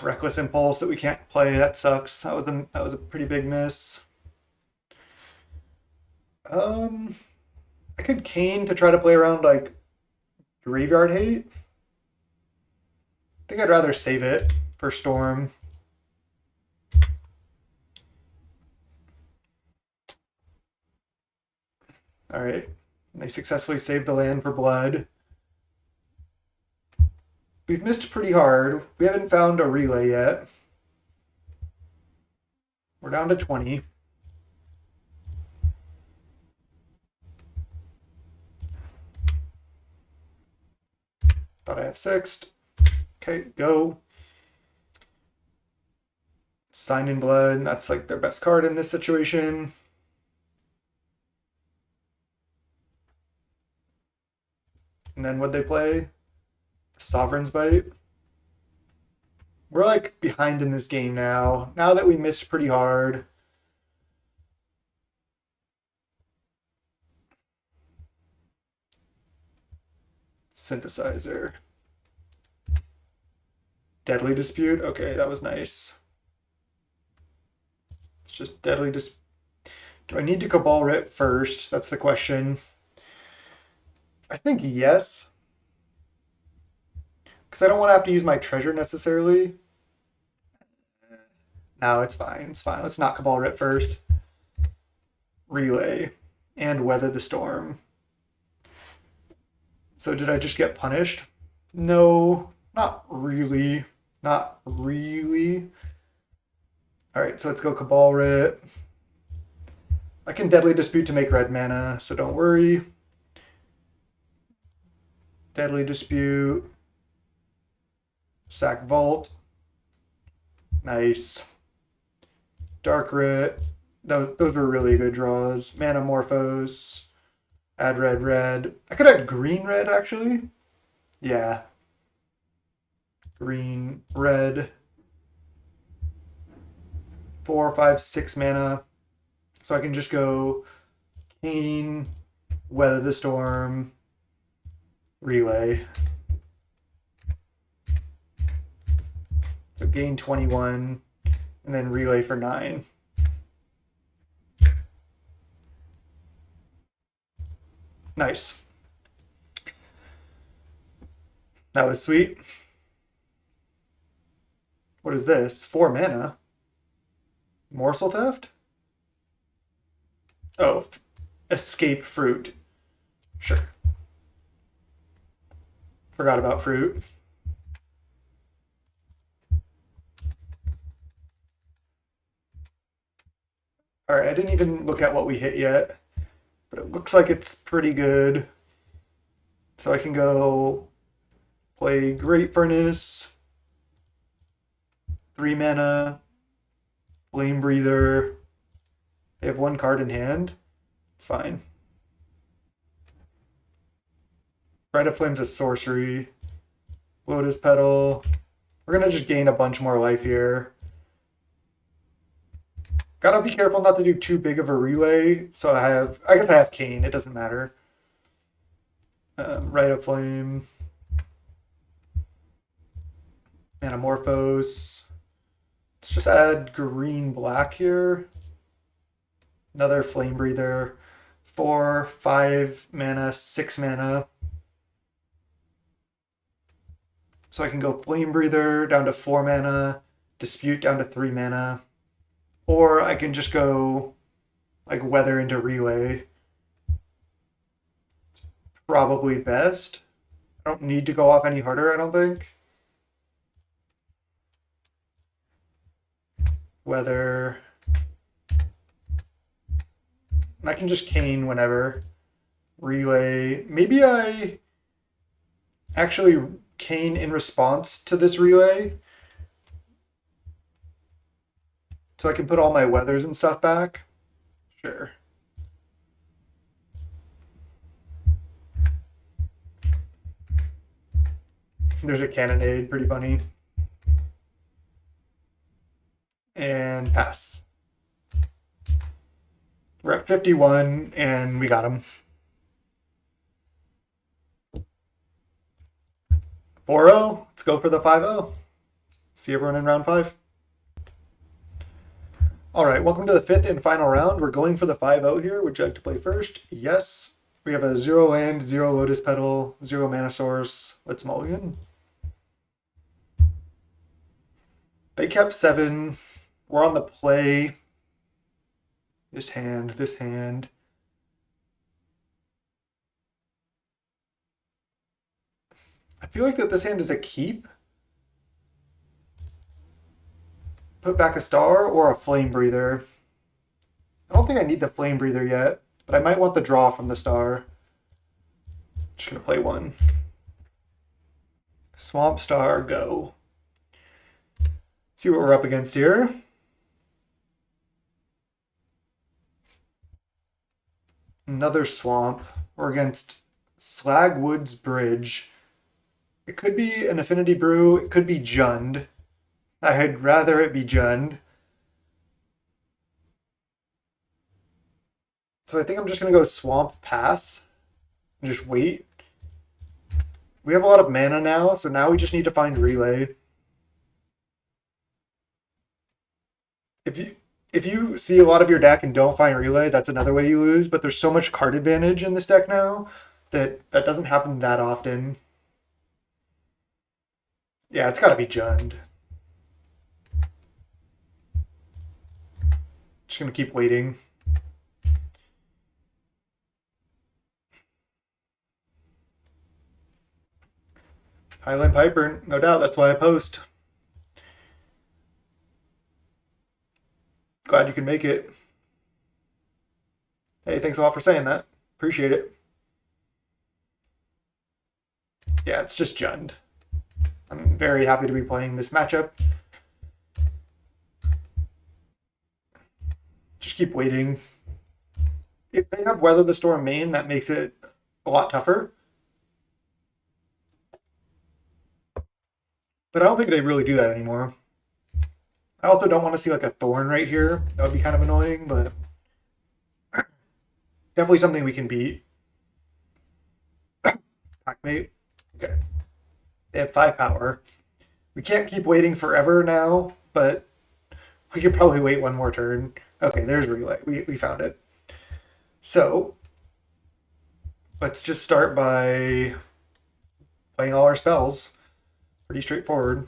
Reckless Impulse that we can't play, that sucks. That was a pretty big miss. I could Cane to try to play around like Graveyard Hate. I think I'd rather save it for Storm. All right, they successfully saved the land for blood. We've missed pretty hard. We haven't found a relay yet. We're down to 20. Thought I have sixth. Okay, go. Sign in Blood. That's like their best card in this situation. And then what'd they play? Sovereign's Bite. We're like behind in this game now. Now that we missed pretty hard. Synthesizer. Deadly Dispute. Okay, that was nice. It's just Deadly Dispute. Do I need to Cabal Rit first? That's the question. I think yes. Because I don't want to have to use my treasure necessarily. No, it's fine. It's fine. Let's not Cabal Rit first. Relay. And Weather the Storm. So did I just get punished? No, not really. Not really. All right, so let's go Cabal Rit. I can Deadly Dispute to make red mana, so don't worry. Deadly Dispute. Sack Vault. Nice. Dark Rit. Those were really good draws. Manamorphose. Add red, red. I could add green, red, actually. Yeah. Green, red. 4, 5, 6 mana. So I can just go Keen, Weather the Storm, Relay. So gain 21, and then Relay for 9. Nice. That was sweet. What is this? 4 mana. Morsel Theft? Oh, Escape Fruit. Sure. Forgot about fruit. All right, I didn't even look at what we hit yet, but it looks like it's pretty good. So I can go play Great Furnace, 3 mana, Flame Breather. They have 1 card in hand. It's fine. Rite of Flame's a sorcery. Lotus Petal. We're gonna just gain a bunch more life here. Gotta be careful not to do too big of a relay. So I guess I have Cane. It doesn't matter. Rite of Flame. Metamorphose. Let's just add green black here. Another Flame Breather. 4, 5 mana, 6 mana. So I can go Flame Breather down to 4 mana, Dispute down to 3 mana. Or I can just go like Weather into Relay. Probably best. I don't need to go off any harder, I don't think. Weather. And I can just cane whenever. Relay. Maybe I actually cane in response to this relay. So I can put all my weathers and stuff back. Sure. There's a cannonade, pretty funny. And pass. We're at 51 and we got him. 4-0. Let's go for the 5-0. See everyone in round 5. All right, welcome to the 5th and final round. We're going for the 5-0 here. Would you like to play first? Yes. We have a 0 land, 0 Lotus Petal, 0 mana source. Let's mulligan. They kept 7. We're on the play. This hand, this hand. I feel like that this hand is a keep. Put back a star or a Flame Breather. I don't think I need the Flame Breather yet, but I might want the draw from the star. Just gonna play one. Swamp Star, go. See what we're up against here. Another swamp. We're against Slagwood's Bridge. It could be an Affinity Brew. It could be Jund. I'd rather it be Jund. So I think I'm just going to go Swamp Pass. And just wait. We have a lot of mana now, so now we just need to find Relay. If you see a lot of your deck and don't find Relay, that's another way you lose, but there's so much card advantage in this deck now that doesn't happen that often. Yeah, it's got to be Jund. Just going to keep waiting. Highland Piper, no doubt, that's why I post. Glad you can make it. Hey, thanks a lot for saying that. Appreciate it. Yeah, it's just Jund. I'm very happy to be playing this matchup. Just keep waiting. If they have Weather the Storm main, that makes it a lot tougher. But I don't think they really do that anymore. I also don't want to see like a Thorn right here. That would be kind of annoying, but definitely something we can beat. Packmate. Okay. They have 5 power. We can't keep waiting forever now, but we could probably wait one more turn. Okay, there's Relay. We found it. So let's just start by playing all our spells. Pretty straightforward.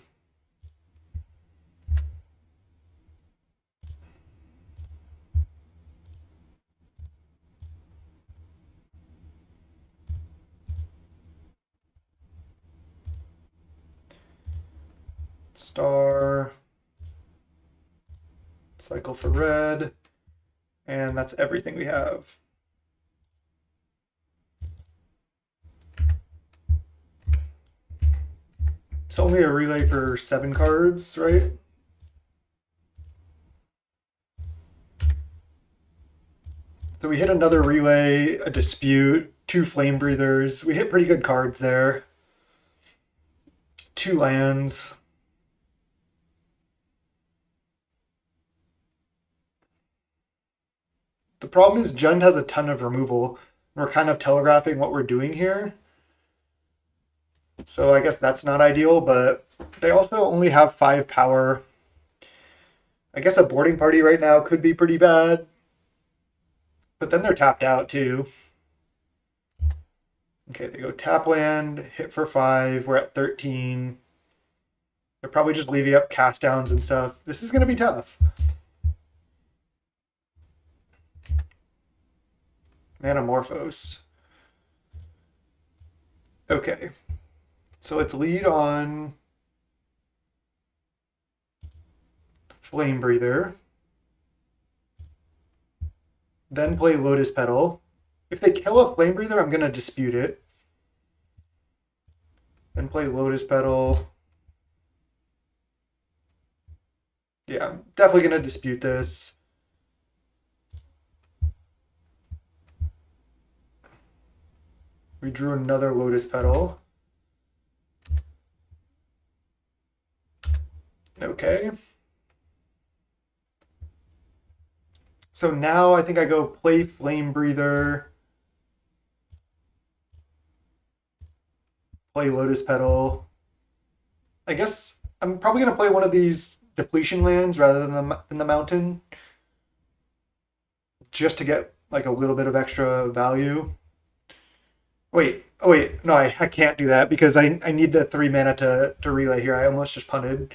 Star. Cycle for red. And that's everything we have. It's only a relay for 7 cards, right? So we hit another relay, a dispute, 2 flame breathers. We hit pretty good cards there. 2 lands. The problem is Jund has a ton of removal. We're kind of telegraphing what we're doing here. So I guess that's not ideal, but They also only have 5 power. I guess a boarding party right now could be pretty bad, but then they're tapped out too. Okay, they go tap land, hit for 5. We're at 13. They're probably just leaving up cast downs and stuff. This is going to be tough. Manamorphose. Okay, so let's lead on Flame Breather. Then play Lotus Petal. If they kill a Flame Breather, I'm going to dispute it. Then play Lotus Petal. Yeah, I'm definitely going to dispute this. We drew another Lotus Petal. Okay. So now I think I go play Flame Breather, play Lotus Petal. I guess I'm probably going to play one of these depletion lands rather than the mountain, just to get like a little bit of extra value. Wait, oh wait, no, I can't do that because I need the 3 mana to relay here. I almost just punted.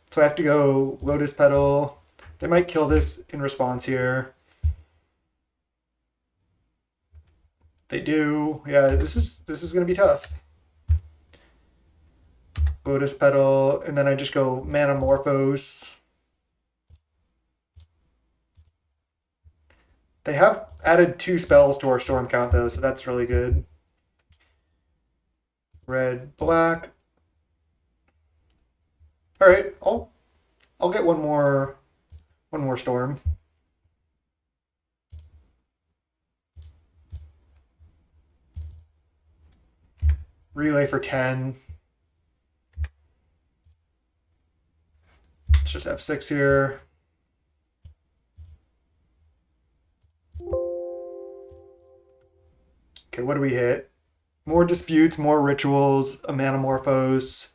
So I have to go Lotus Petal. They might kill this in response here. They do. Yeah, this is gonna be tough. Lotus Petal, and then I just go Manamorphose. They have added 2 spells to our storm count though, so that's really good. Red, black. All right, I'll get one more storm. Relay for 10. Let's just F6 here. Okay, what do we hit? More disputes, more rituals, a Manamorphose.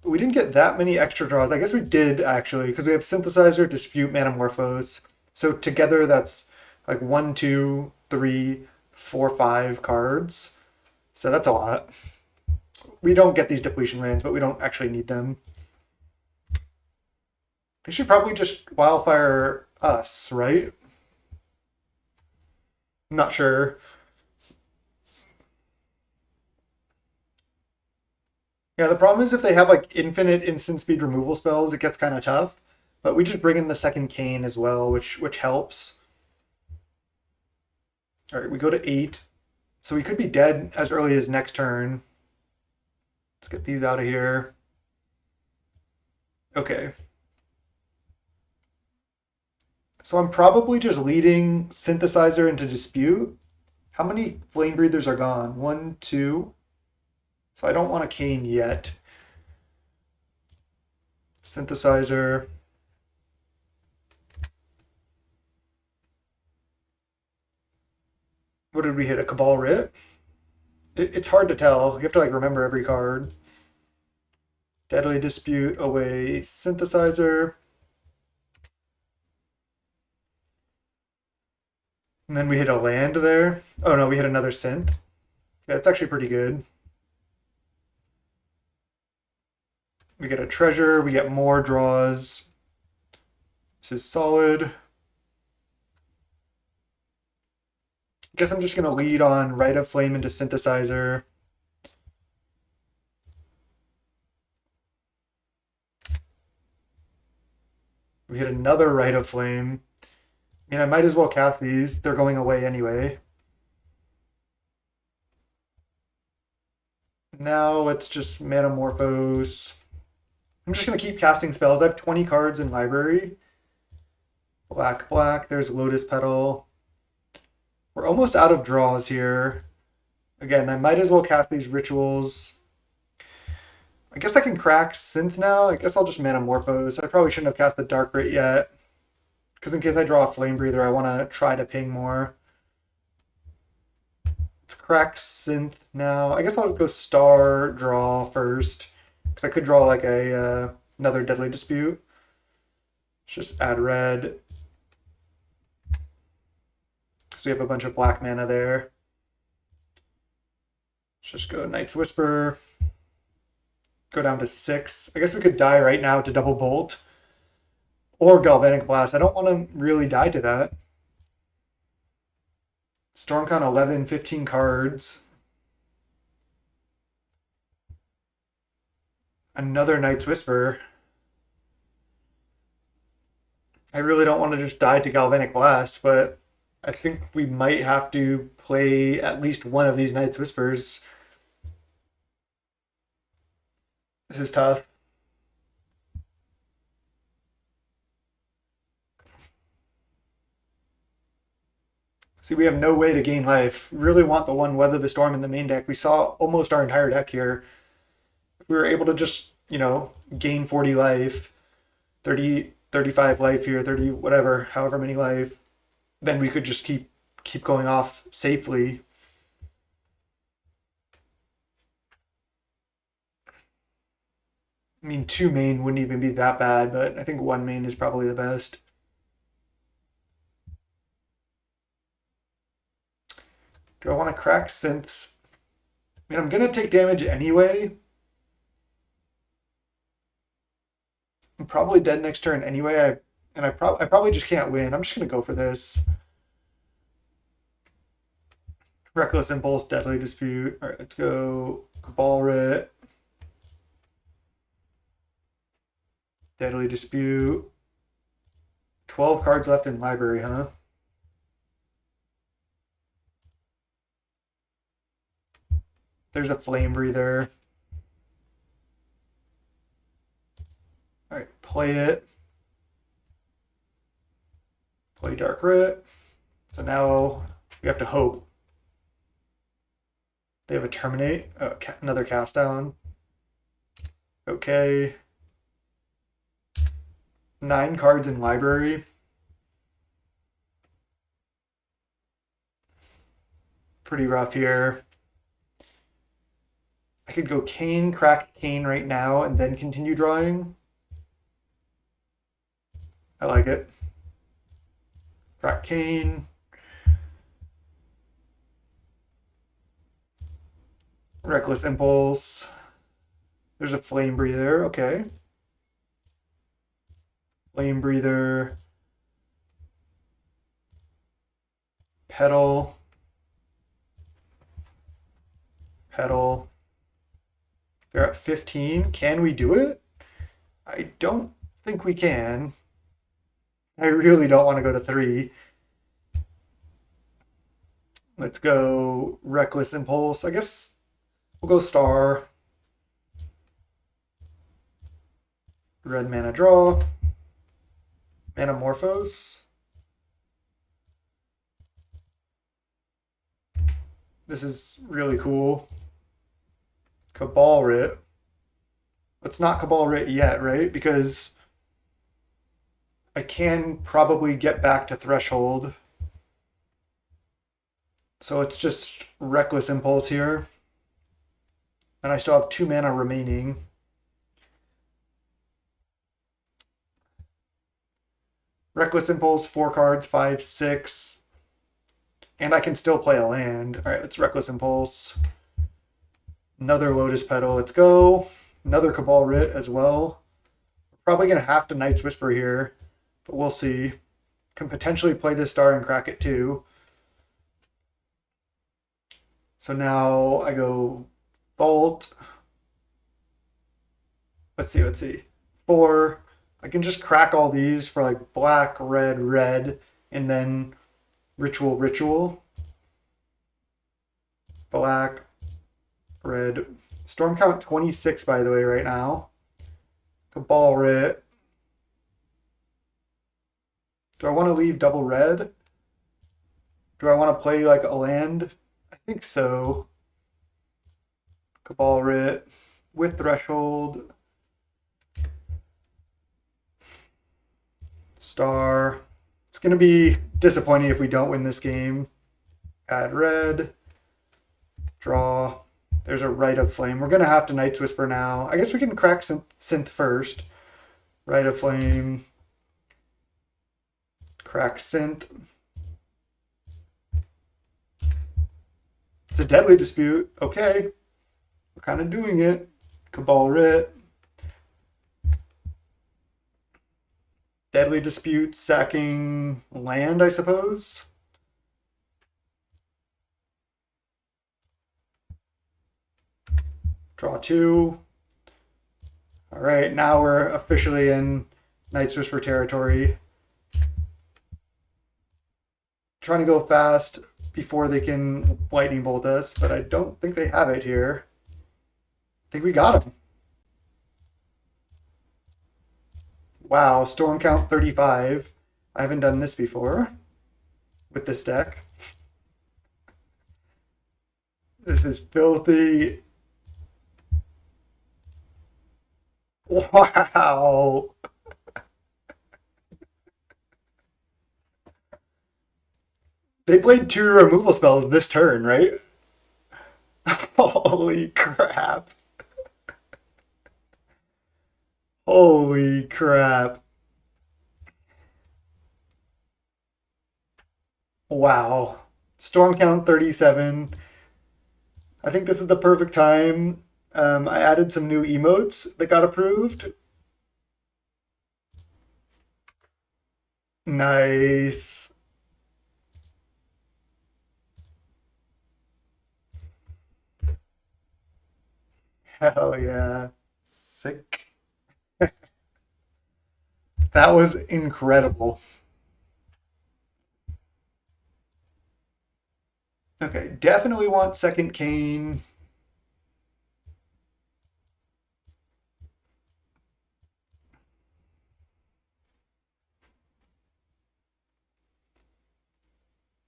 We didn't get that many extra draws. I guess we did actually, because we have Synthesizer, Dispute, Manamorphose. So together that's like 1, 2, 3, 4, 5 cards. So that's a lot. We don't get these depletion lands, but we don't actually need them. They should probably just Wildfire us, right? I'm not sure. Yeah, the problem is if they have like infinite instant speed removal spells, it gets kind of tough. But we just bring in the second Cane as well, which helps. All right, we go to 8. So we could be dead as early as next turn. Let's get these out of here. Okay. So I'm probably just leading Synthesizer into Dispute. How many Flame Breathers are gone? 1, 2. So I don't want a Cane yet. Synthesizer. What did we hit? A Cabal Writ? It's hard to tell. You have to like remember every card. Deadly Dispute away. Synthesizer. And then we hit a land there. Oh no, we hit another synth. Yeah, it's actually pretty good. We get a treasure, we get more draws. This is solid. Guess I'm just gonna lead on Rite of Flame into Synthesizer. We hit another Rite of Flame. I mean, I might as well cast these. They're going away anyway. Now let's just Manamorphose. I'm just going to keep casting spells. I have 20 cards in library. Black, black. There's Lotus Petal. We're almost out of draws here. Again, I might as well cast these rituals. I guess I can crack Synth now. I guess I'll just Manamorphose. I probably shouldn't have cast the Dark Writ yet. Because in case I draw a Flame Breather, I want to try to ping more. Let's crack Synth now. I guess I'll go Star, draw first. Because I could draw like a another Deadly Dispute. Let's just add red. Because we have a bunch of black mana there. Let's just go Knight's Whisper. Go down to 6. I guess we could die right now to double bolt. Or Galvanic Blast. I don't want to really die to that. Stormcount 11, 15 cards. Another Knight's Whisper. I really don't want to just die to Galvanic Blast, but I think we might have to play at least one of these Knight's Whispers. This is tough. See, we have no way to gain life. We really want the one Weather the Storm in the main deck. We saw almost our entire deck here. If we were able to just, gain 40 life, 30, 35 life here, 30, whatever, however many life, then we could just keep going off safely. I mean, 2 main wouldn't even be that bad, but I think 1 main is probably the best. Do I want to crack Synths? I mean, I'm going to take damage anyway. I'm probably dead next turn anyway. I probably just can't win. I'm just going to go for this. Reckless Impulse, Deadly Dispute. All right, let's go Cabal Writ. Deadly Dispute. 12 cards left in library, huh? There's a Flame Breather. All right, play it. Play Dark Writ. So now we have to hope. They have a Terminate. Oh, another Cast Down. Okay. 9 cards in library. Pretty rough here. I could go Cane, crack Cane right now, and then continue drawing. I like it. Crack Cane. Reckless Impulse. There's a Flame Breather. Okay. Flame Breather. Petal. Petal. They're at 15. Can we do it? I don't think we can. I really don't want to go to 3. Let's go Reckless Impulse. I guess we'll go Star. Red mana draw. Manamorphose. This is really cool. Cabal Writ. Let's not Cabal Writ yet, right? Because I can probably get back to Threshold. So it's just Reckless Impulse here. And I still have 2 mana remaining. Reckless Impulse, 4 cards, 5, 6. And I can still play a land. All right, let's Reckless Impulse. Another Lotus Petal. Let's go. Another Cabal Writ as well. We're probably going to have to Knight's Whisper here, but we'll see. Can potentially play this Star and crack it too. So now I go Bolt. Let's see. 4. I can just crack all these for like black, red, red, and then Ritual. Black, red. Storm count 26, by the way, right now. Cabal Writ. Do I want to leave double red? Do I want to play like a land? I think so. Cabal Writ with Threshold. Star. It's going to be disappointing if we don't win this game. Add red. Draw. There's a Rite of Flame. We're gonna have to Night's Whisper now. I guess we can crack synth first. Rite of Flame. Crack synth. It's a Deadly Dispute. Okay. We're kind of doing it. Cabal Writ. Deadly Dispute, sacking land, I suppose. Draw 2. All right, now we're officially in Night's Whisper territory. Trying to go fast before they can Lightning Bolt us, but I don't think they have it here. I think we got him. Wow, Storm Count 35. I haven't done this before with this deck. This is filthy. Wow. They played 2 removal spells this turn, right? Holy crap. Holy crap. Wow. Storm count 37. I think this is the perfect time. I added some new emotes that got approved. Nice. Hell yeah. Sick. That was incredible. Okay, definitely want second Cane.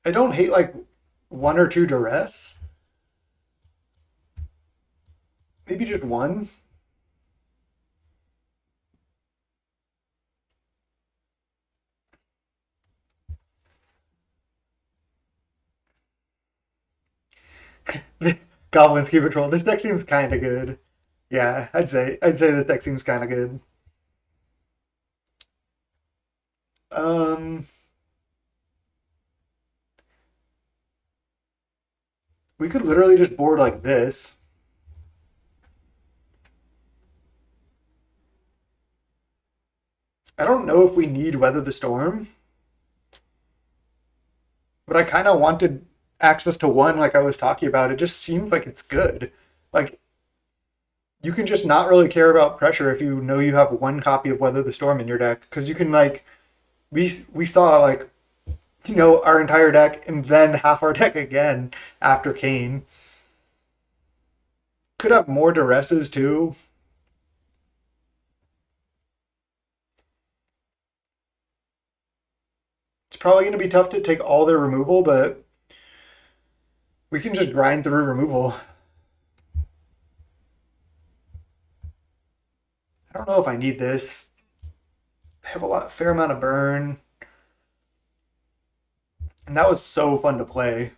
I don't hate like 1 or 2 duress. Maybe just 1. Goblins keep control. This deck seems kind of good. Yeah, I'd say this deck seems kind of good. Um, we could literally just board like this. I don't know if we need Weather the Storm, but I kind of wanted access to 1 like I was talking about. It just seems like it's good. Like, you can just not really care about pressure if you know you have 1 copy of Weather the Storm in your deck, because you can like we saw like our entire deck and then half our deck again after Kane. Could have more duresses too. It's probably going to be tough to take all their removal, but we can just grind through removal. I don't know if I need this. I have fair amount of burn. And that was so fun to play.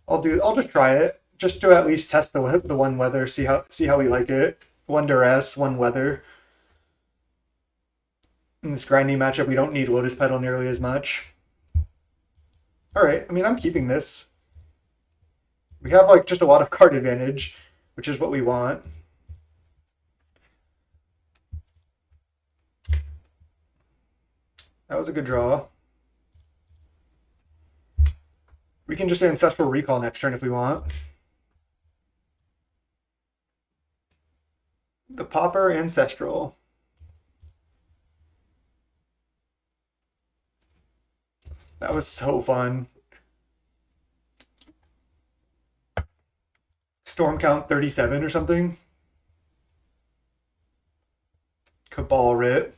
I'll just try it. Just to at least test the 1 weather, see how we like it. 1 duress, 1 weather. In this grinding matchup, we don't need Lotus Petal nearly as much. Alright, I mean, I'm keeping this. We have like just a lot of card advantage, which is what we want. That was a good draw. We can just Ancestral Recall next turn if we want. The Pauper Ancestral. That was so fun. Storm count 37 or something. Cabal Writ.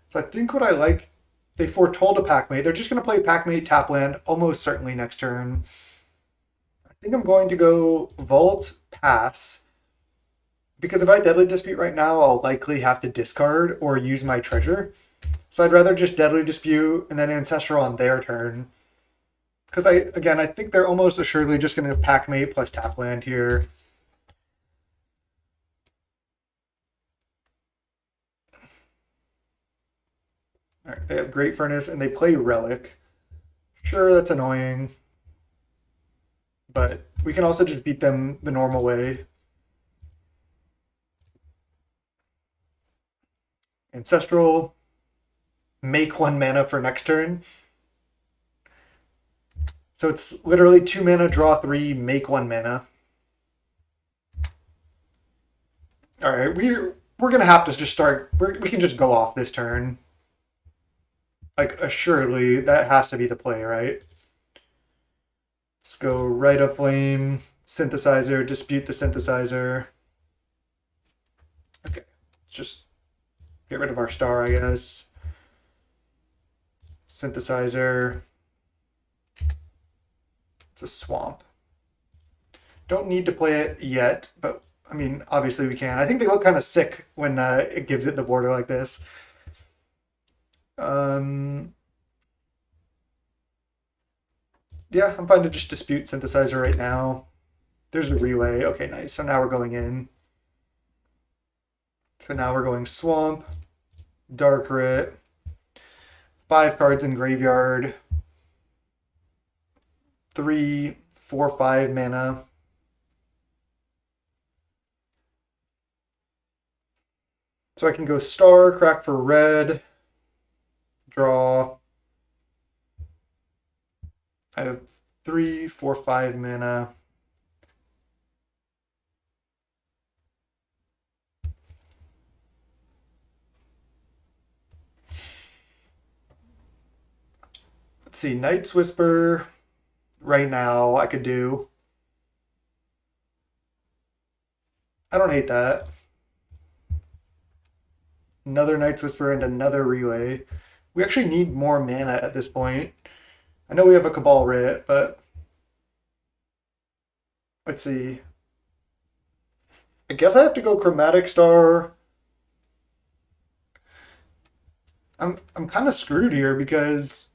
So I think what I like, they foretold a Packmate. They're just going to play Packmate Tapland almost certainly next turn. I think I'm going to go Vault, pass. Because if I Deadly Dispute right now, I'll likely have to discard or use my treasure. So I'd rather just Deadly Dispute and then Ancestral on their turn. Because I think they're almost assuredly just going to pack mate plus tap land here. All right, they have Great Furnace and they play Relic. Sure, that's annoying. But we can also just beat them the normal way. Ancestral. Make 1 mana for next turn. So it's literally 2 mana, draw 3, make 1 mana. All right, we're gonna have to just start. We can just go off this turn. Like assuredly, that has to be the play, right? Let's go Rite of Flame, Synthesizer, dispute the Synthesizer. Okay, let's just get rid of our star, I guess. Synthesizer. It's a swamp. Don't need to play it yet, but I mean, obviously we can. I think they look kind of sick when it gives it the border like this. Yeah, I'm fine to just dispute Synthesizer right now. There's a relay. Okay, nice. So now we're going in. So now we're going Swamp, Dark Writ, 5 cards in graveyard, 3, 4, 5 mana. So I can go Star, crack for red, draw. I have 3, 4, 5 mana. Let's see, Night's Whisper right now I could do. I don't hate that. Another Night's Whisper and another Relay. We actually need more mana at this point. I know we have a Cabal Writ, but let's see. I guess I have to go Chromatic Star. I'm kind of screwed here because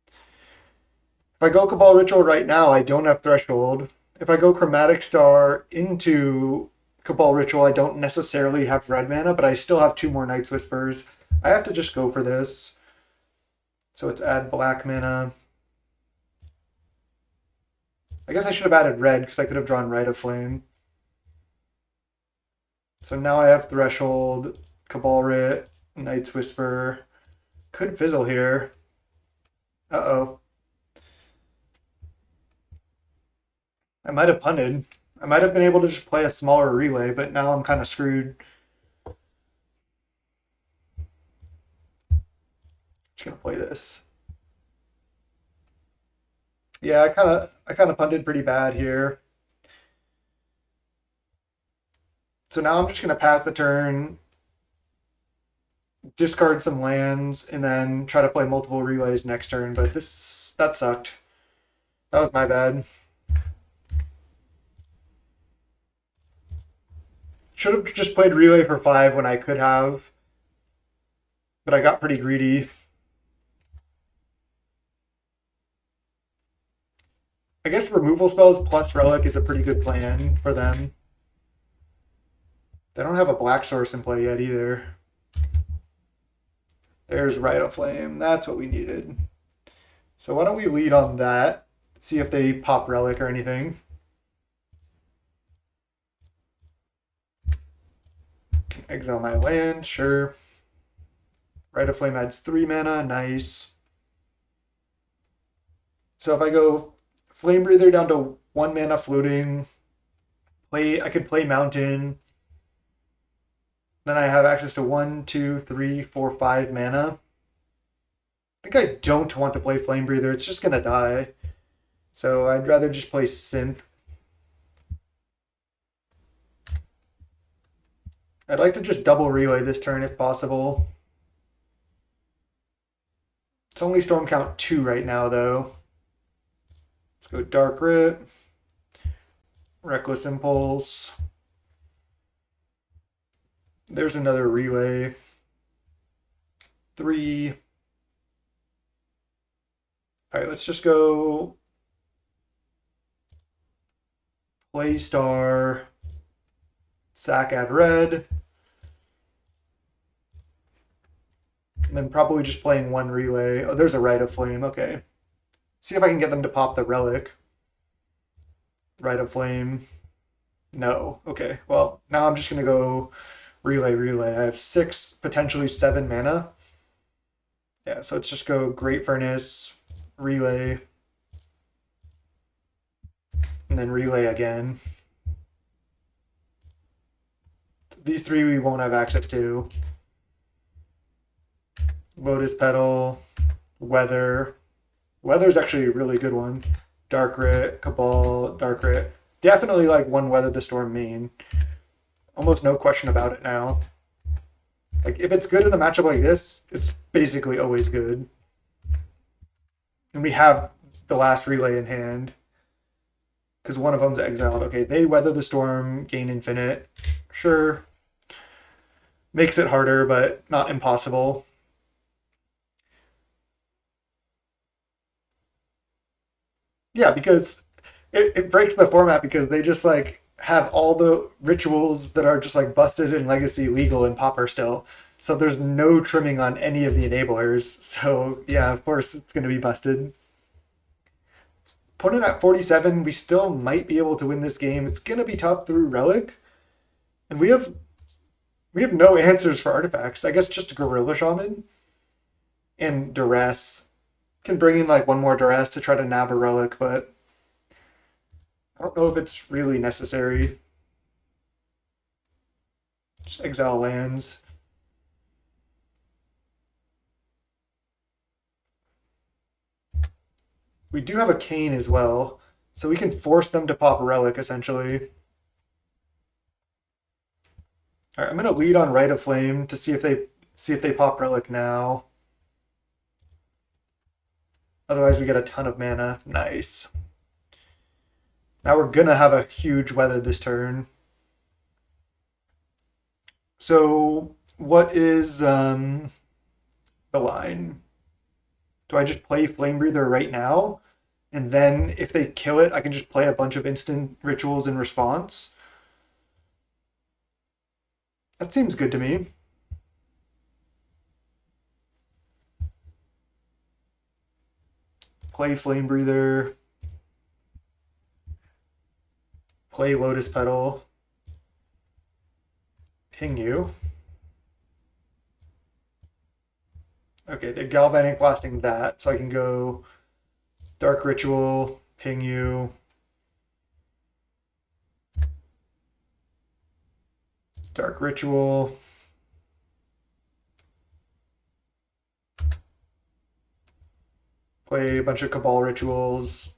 if I go Cabal Ritual right now, I don't have Threshold. If I go Chromatic Star into Cabal Ritual, I don't necessarily have red mana, but I still have 2 more Night's Whispers. I have to just go for this. So let's add black mana. I guess I should have added red because I could have drawn Rite of Flame. So now I have Threshold, Cabal Writ, Night's Whisper. Could fizzle here. Uh-oh. I might have punted. I might have been able to just play a smaller relay, but now I'm kind of screwed. Just gonna play this. Yeah, I kind of punted pretty bad here. So now I'm just gonna pass the turn, discard some lands, and then try to play multiple relays next turn. But that sucked. That was my bad. Should have just played relay for 5 when I could have, but I got pretty greedy. I guess removal spells plus relic is a pretty good plan for them. They don't have a black source in play yet either. There's Rite of Flame. That's what we needed. So why don't we lead on that? See if they pop relic or anything. Can exile my land, sure. Rite of Flame adds 3 mana, nice. So if I go Flame Breather down to 1 mana floating, I could play Mountain. Then I have access to 1, 2, 3, 4, 5 mana. I think I don't want to play Flame Breather. It's just gonna die. So I'd rather just play Synth. I'd like to just double relay this turn if possible. It's only storm count 2 right now though. Let's go Dark Writ. Reckless Impulse. There's another relay. 3. All right, let's just go play star, sack add red, and then probably just playing one relay. Oh, there's a Rite of Flame. Okay. See if I can get them to pop the relic. Rite of Flame. No. Okay. Well, now I'm just going to go relay, relay. I have 6, potentially 7 mana. Yeah, so let's just go Great Furnace, relay, and then relay again. These 3 we won't have access to. Lotus Petal, Weather. Weather's actually a really good one. Dark Rit, Cabal, Dark Rit. Definitely like one Weather the Storm main. Almost no question about it now. Like if it's good in a matchup like this, it's basically always good. And we have the last relay in hand. Because one of them's exiled. Okay, they Weather the Storm, gain infinite. Sure. Makes it harder, but not impossible. Yeah, because it breaks the format because they just like have all the rituals that are just like busted in Legacy legal in Pauper still. So there's no trimming on any of the enablers. So yeah, of course it's going to be busted. Opponent at 47, we still might be able to win this game. It's going to be tough through Relic. And we have no answers for artifacts. I guess just Gorilla Shaman and Duress. Can bring in like one more Duress to try to nab a Relic, but I don't know if it's really necessary. Just exile lands. We do have a Cane as well, so we can force them to pop a Relic essentially. All right, I'm gonna lead on Rite of Flame to see if they pop Relic now. Otherwise, we get a ton of mana. Nice. Now we're gonna have a huge Weather this turn. So what is the line? Do I just play Flame Breather right now? And then if they kill it, I can just play a bunch of instant rituals in response? That seems good to me. Play Flame Breather. Play Lotus Petal. Ping you. Okay, they're Galvanic Blasting that, so I can go Dark Ritual, ping you. Dark Ritual. Play a bunch of Cabal Rituals.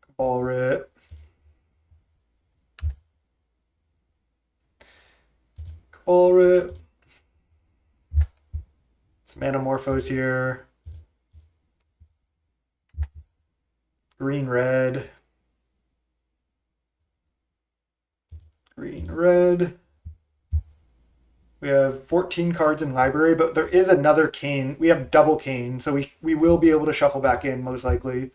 Cabal Writ. Cabal Writ. Some Anamorphose here. Green, red. Green, red. We have 14 cards in library, but there is another Cane. We have double Cane, so we will be able to shuffle back in, most likely.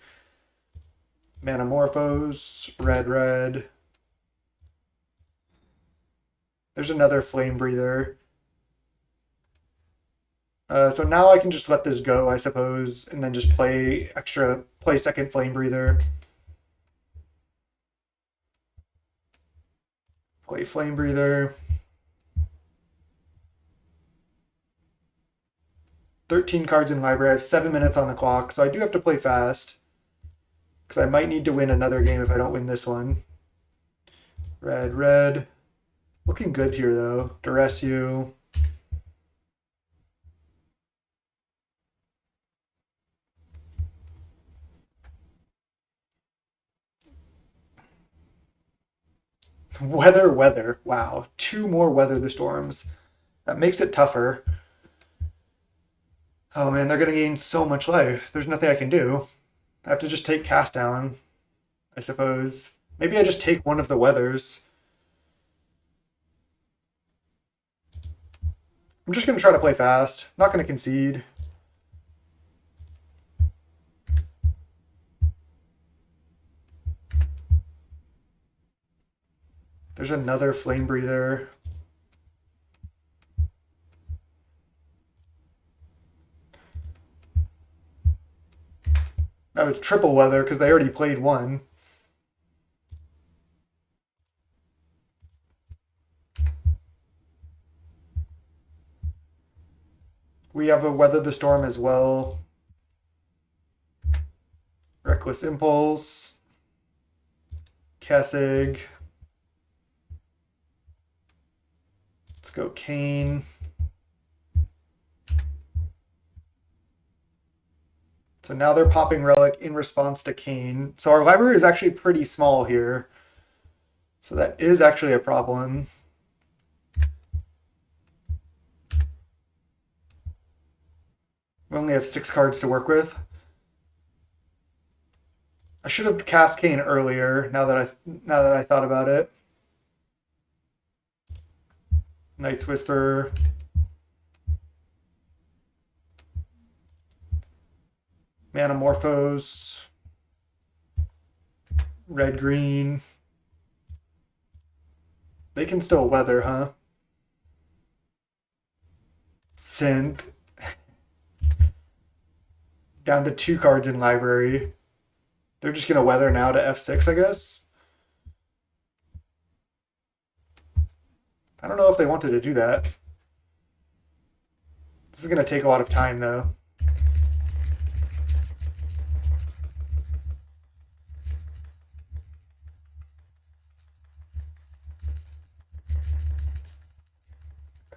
Manamorphose, red, red. There's another Flame Breather. So now I can just let this go, I suppose, and then just play second Flame Breather. Play Flame Breather. 13 cards in library. I have 7 minutes on the clock, so I do have to play fast. Because I might need to win another game if I don't win this one. Red, red. Looking good here, though. Duress you. Weather, weather. Wow. 2 more Weather the Storms. That makes it tougher. Oh man, they're going to gain so much life. There's nothing I can do. I have to just take Cast Down, I suppose. Maybe I just take one of the Weathers. I'm just going to try to play fast. Not going to concede. There's another Flame Breather. That was triple weather because they already played one. We have a Weather the Storm as well. Reckless Impulse. Kessig. Let's go Kane. So now they're popping Relic in response to Kane. So our library is actually pretty small here. So that is actually a problem. We only have 6 cards to work with. I should have cast Kane earlier. Now that I thought about it. Night's Whisper. Manamorphose. Red green. They can still weather, huh? Synth. Down to 2 cards in library. They're just gonna weather now to F6, I guess. I don't know if they wanted to do that. This is gonna take a lot of time though.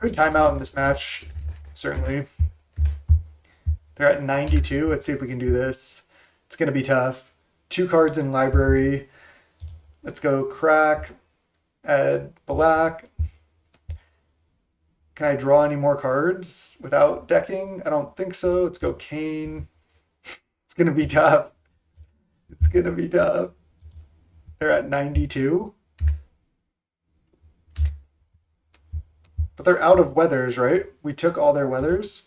Good timeout in this match, certainly. They're at 92. Let's see if we can do this. It's going to be tough. 2 cards in library. Let's go crack, add black. Can I draw any more cards without decking? I don't think so. Let's go Kane. It's going to be tough. It's going to be tough. They're at 92. But they're out of weathers, right? We took all their weathers.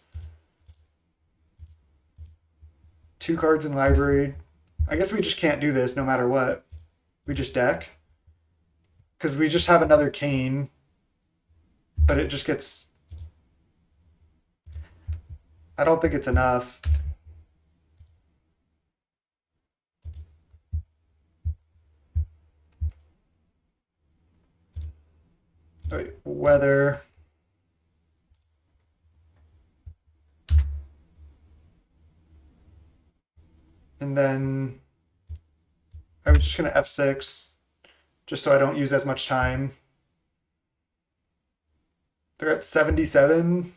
2 cards in library. I guess we just can't do this no matter what. We just deck. Because we just have another Kane. But it just gets... I don't think it's enough. Wait, weather. And then I was just going to F6 just so I don't use as much time. They're at 77.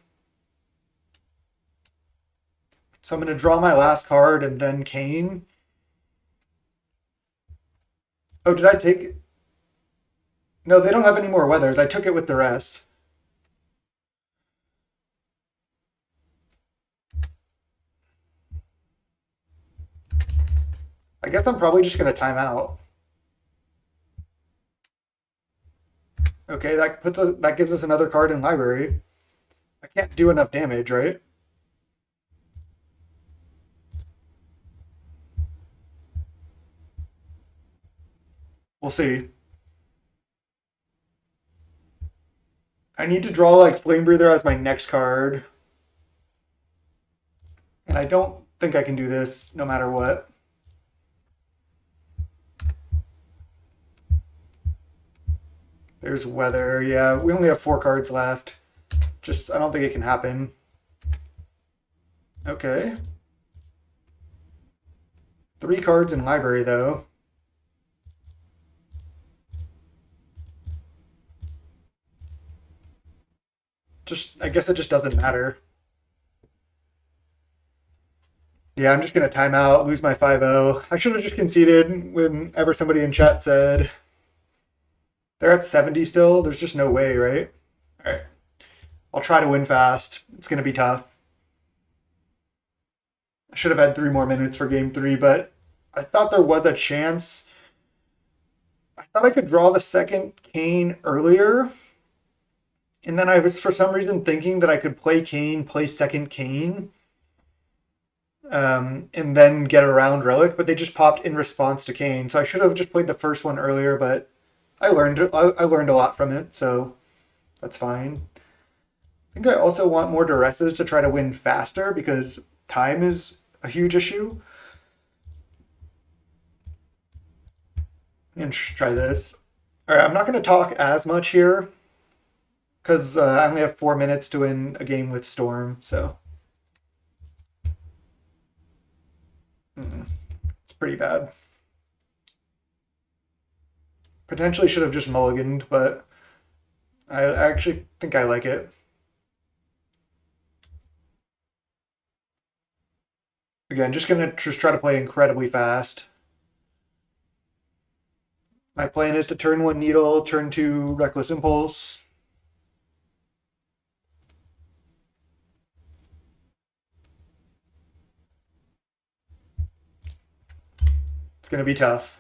So I'm going to draw my last card and then Kane. Oh, did I take it? No, they don't have any more weathers. I took it with the rest. I guess I'm probably just going to time out. Okay, that gives us another card in library. I can't do enough damage, right? We'll see. I need to draw like Flame Breather as my next card. And I don't think I can do this no matter what. There's weather. Yeah, we only have 4 cards left. I don't think it can happen. Okay. 3 cards in library, though. I guess it just doesn't matter. Yeah, I'm just going to time out, lose my 5-0. I should have just conceded whenever somebody in chat said... They're at 70 still. There's just no way, right? All right. I'll try to win fast. It's going to be tough. I should have had 3 more minutes for game 3, but I thought there was a chance. I thought I could draw the second Kane earlier. And then I was, for some reason, thinking that I could play Kane, play second Kane, and then get around Relic, but they just popped in response to Kane. So I should have just played the first one earlier, but I learned a lot from it, so that's fine. I think I also want more duresses to try to win faster because time is a huge issue. And try this. All right, I'm not going to talk as much here because I only have 4 minutes to win a game with Storm, so it's pretty bad. Potentially should have just mulliganed, but I actually think I like it. Again, just gonna just try to play incredibly fast. My plan is to turn one needle, turn two reckless impulse. It's gonna be tough.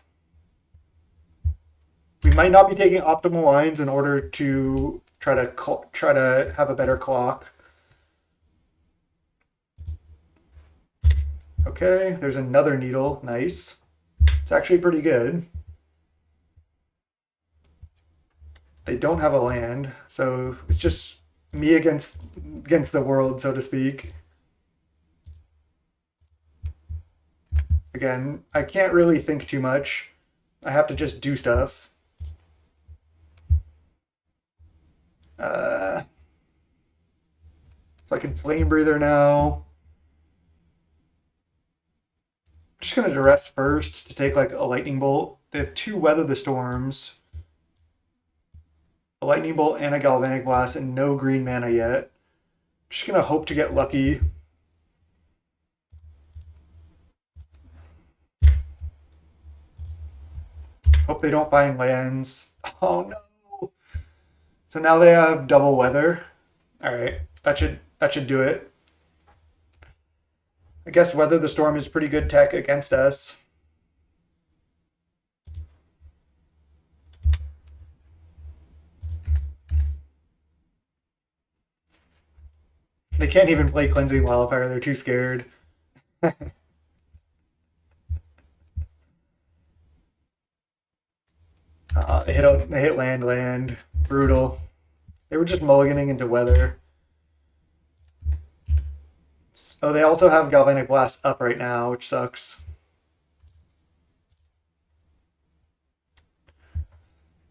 We might not be taking optimal lines in order to try to have a better clock. Okay, there's another needle. Nice. It's actually pretty good. They don't have a land, so it's just me against the world, so to speak. Again, I can't really think too much. I have to just do stuff. So I can flame breather now. Just gonna duress first to take like a lightning bolt. They have two weather the storms, a lightning bolt and a galvanic blast, and no green mana yet. Just gonna hope to get lucky. Hope they don't find lands. Oh no! So now they have double weather. All right, that should do it. I guess weather the storm is pretty good tech against us. They can't even play cleansing wildfire. They're too scared. They hit land. Brutal. They were just mulliganing into weather. Oh, they also have Galvanic Blast up right now, which sucks.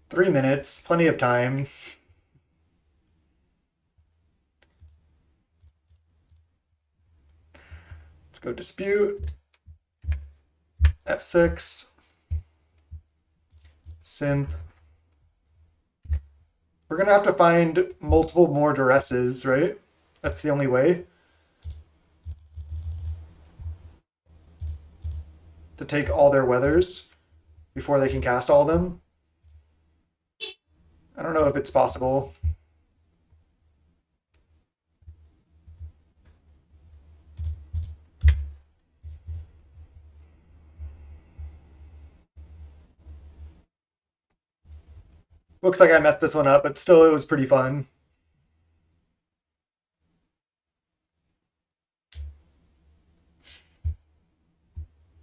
3 minutes, plenty of time. Let's go dispute. F6. Synth. We're gonna have to find multiple more duresses, right? That's the only way. To take all their weathers before they can cast all of them. I don't know if it's possible. Looks like I messed this one up, but still it was pretty fun.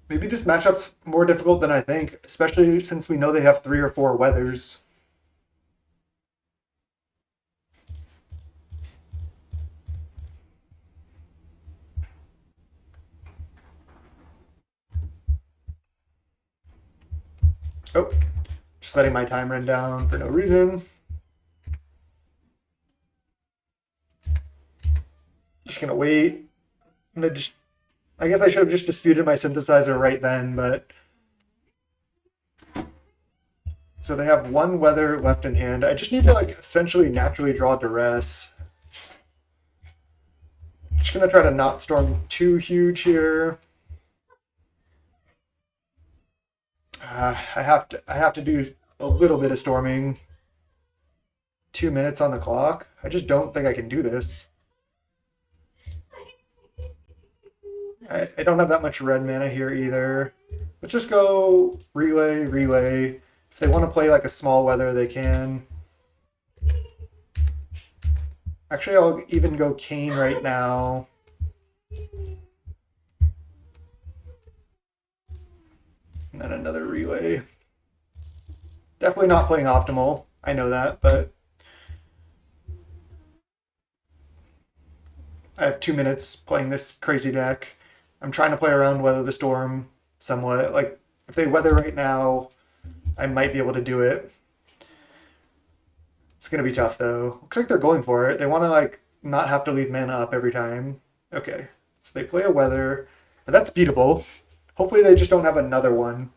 Maybe this matchup's more difficult than I think, especially since we know they have 3 or 4 weathers. Oh, just letting my time run down for no reason. Just gonna wait. I'm gonna just. I guess I should have just disputed my synthesizer right then, but. So they have one weather left in hand. I just need to like essentially naturally draw duress. Just gonna try to not storm too huge here. I have to do a little bit of storming. 2 minutes on the clock. I just don't think I can do this. I don't have that much red mana here either. Let's just go relay. If they want to play like a small weather, they can. Actually, I'll even go Cane right now. And then another relay. Definitely not playing optimal. I know that, but I have 2 minutes playing this crazy deck. I'm trying to play around Weather the Storm somewhat. Like, if they weather right now, I might be able to do it. It's gonna be tough though. Looks like they're going for it. They want to like not have to leave mana up every time. Okay, so they play a weather, but that's beatable. Hopefully they just don't have another one.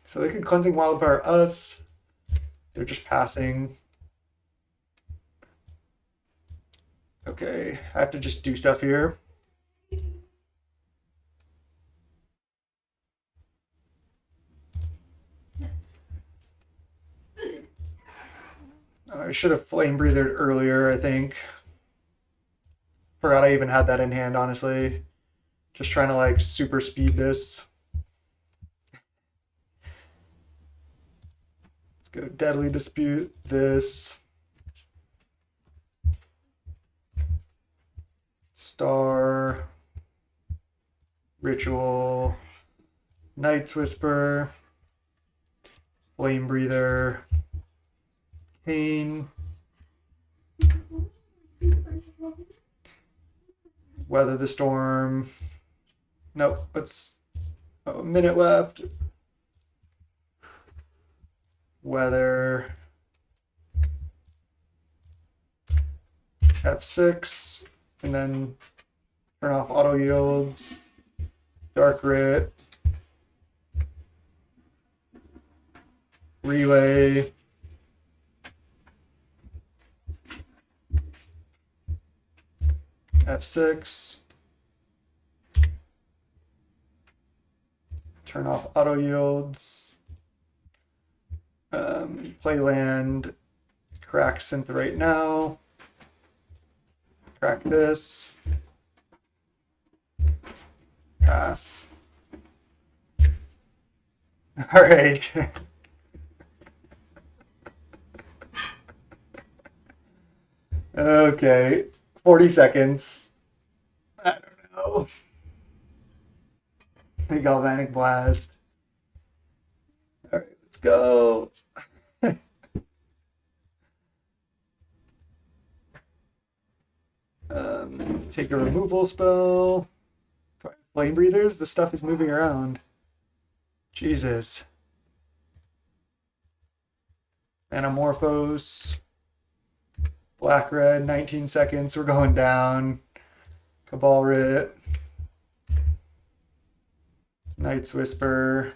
So they could Cleansing Wildfire us. They're just passing. Okay, I have to just do stuff here. I should have Flame Breathered earlier, I think. Forgot I even had that in hand, honestly. Just trying to like super speed this. Let's go Deadly Dispute this. Star. Ritual. Night's Whisper. Flame Breather. Pain. Weather the Storm. Nope, it's a minute left. Weather. F6. And then turn off auto yields. Dark Writ. Relay. F6. Turn off auto yields. Play land. Crack Synth right now. Crack this. Pass. All right. Okay. 40 seconds. I don't know. Big Galvanic Blast. All right, let's go. Take a removal spell. Flame Breathers? The stuff is moving around. Jesus. Anamorphose. Black red, 19 seconds. We're going down. Cabal Writ. Night's Whisper.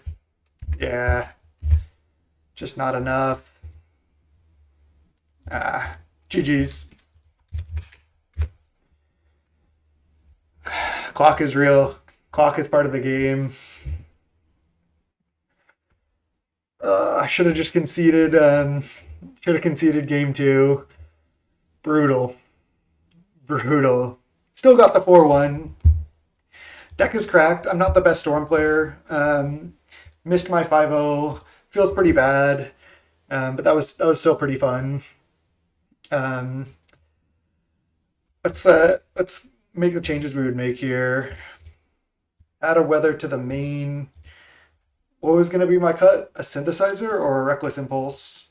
Yeah. Just not enough. GG's. Clock is real. Clock is part of the game. I should have just conceded. Should have conceded game 2. Brutal. Brutal. Still got the 4-1. Deck is cracked. I'm not the best Storm player. Missed my 5-0. Feels pretty bad. But that was still pretty fun. Let's make the changes we would make here. Add a weather to the main. What was going to be my cut? A synthesizer or a reckless impulse?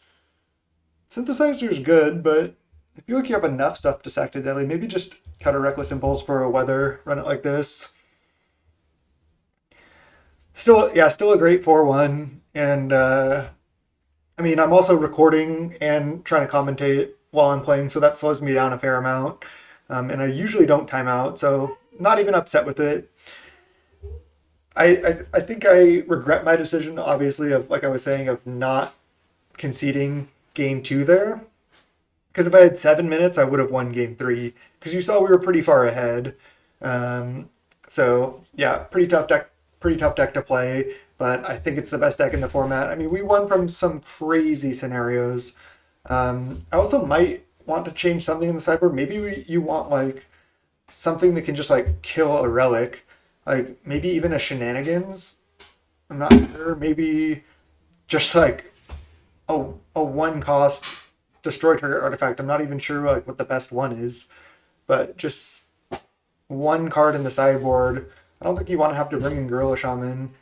Synthesizer is good, but I feel like you have enough stuff to sack to deadly. Maybe just cut a reckless impulse for a weather. Run it like this. Still a great 4-1. And I mean, I'm also recording and trying to commentate while I'm playing, so that slows me down a fair amount. And I usually don't time out, so not even upset with it. I think I regret my decision, obviously, of like I was saying, of not conceding game 2 there. Because if I had 7 minutes, I would have won game 3. Because you saw we were pretty far ahead. So yeah, pretty tough deck to play. But I think it's the best deck in the format. I mean, we won from some crazy scenarios. I also might want to change something in the sideboard. Maybe you want like something that can just like kill a relic, like maybe even a shenanigans. I'm not sure. Maybe just like a 1-cost destroy target artifact. I'm not even sure like what the best one is, but just 1 card in the sideboard. I don't think you want to have to bring in Gorilla Shaman.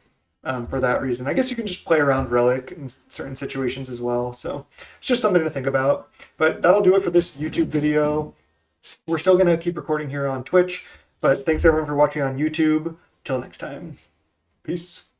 for that reason. I guess you can just play around Relic in certain situations as well. So it's just something to think about. But that'll do it for this YouTube video. We're still going to keep recording here on Twitch, but thanks everyone for watching on YouTube. Till next time. Peace.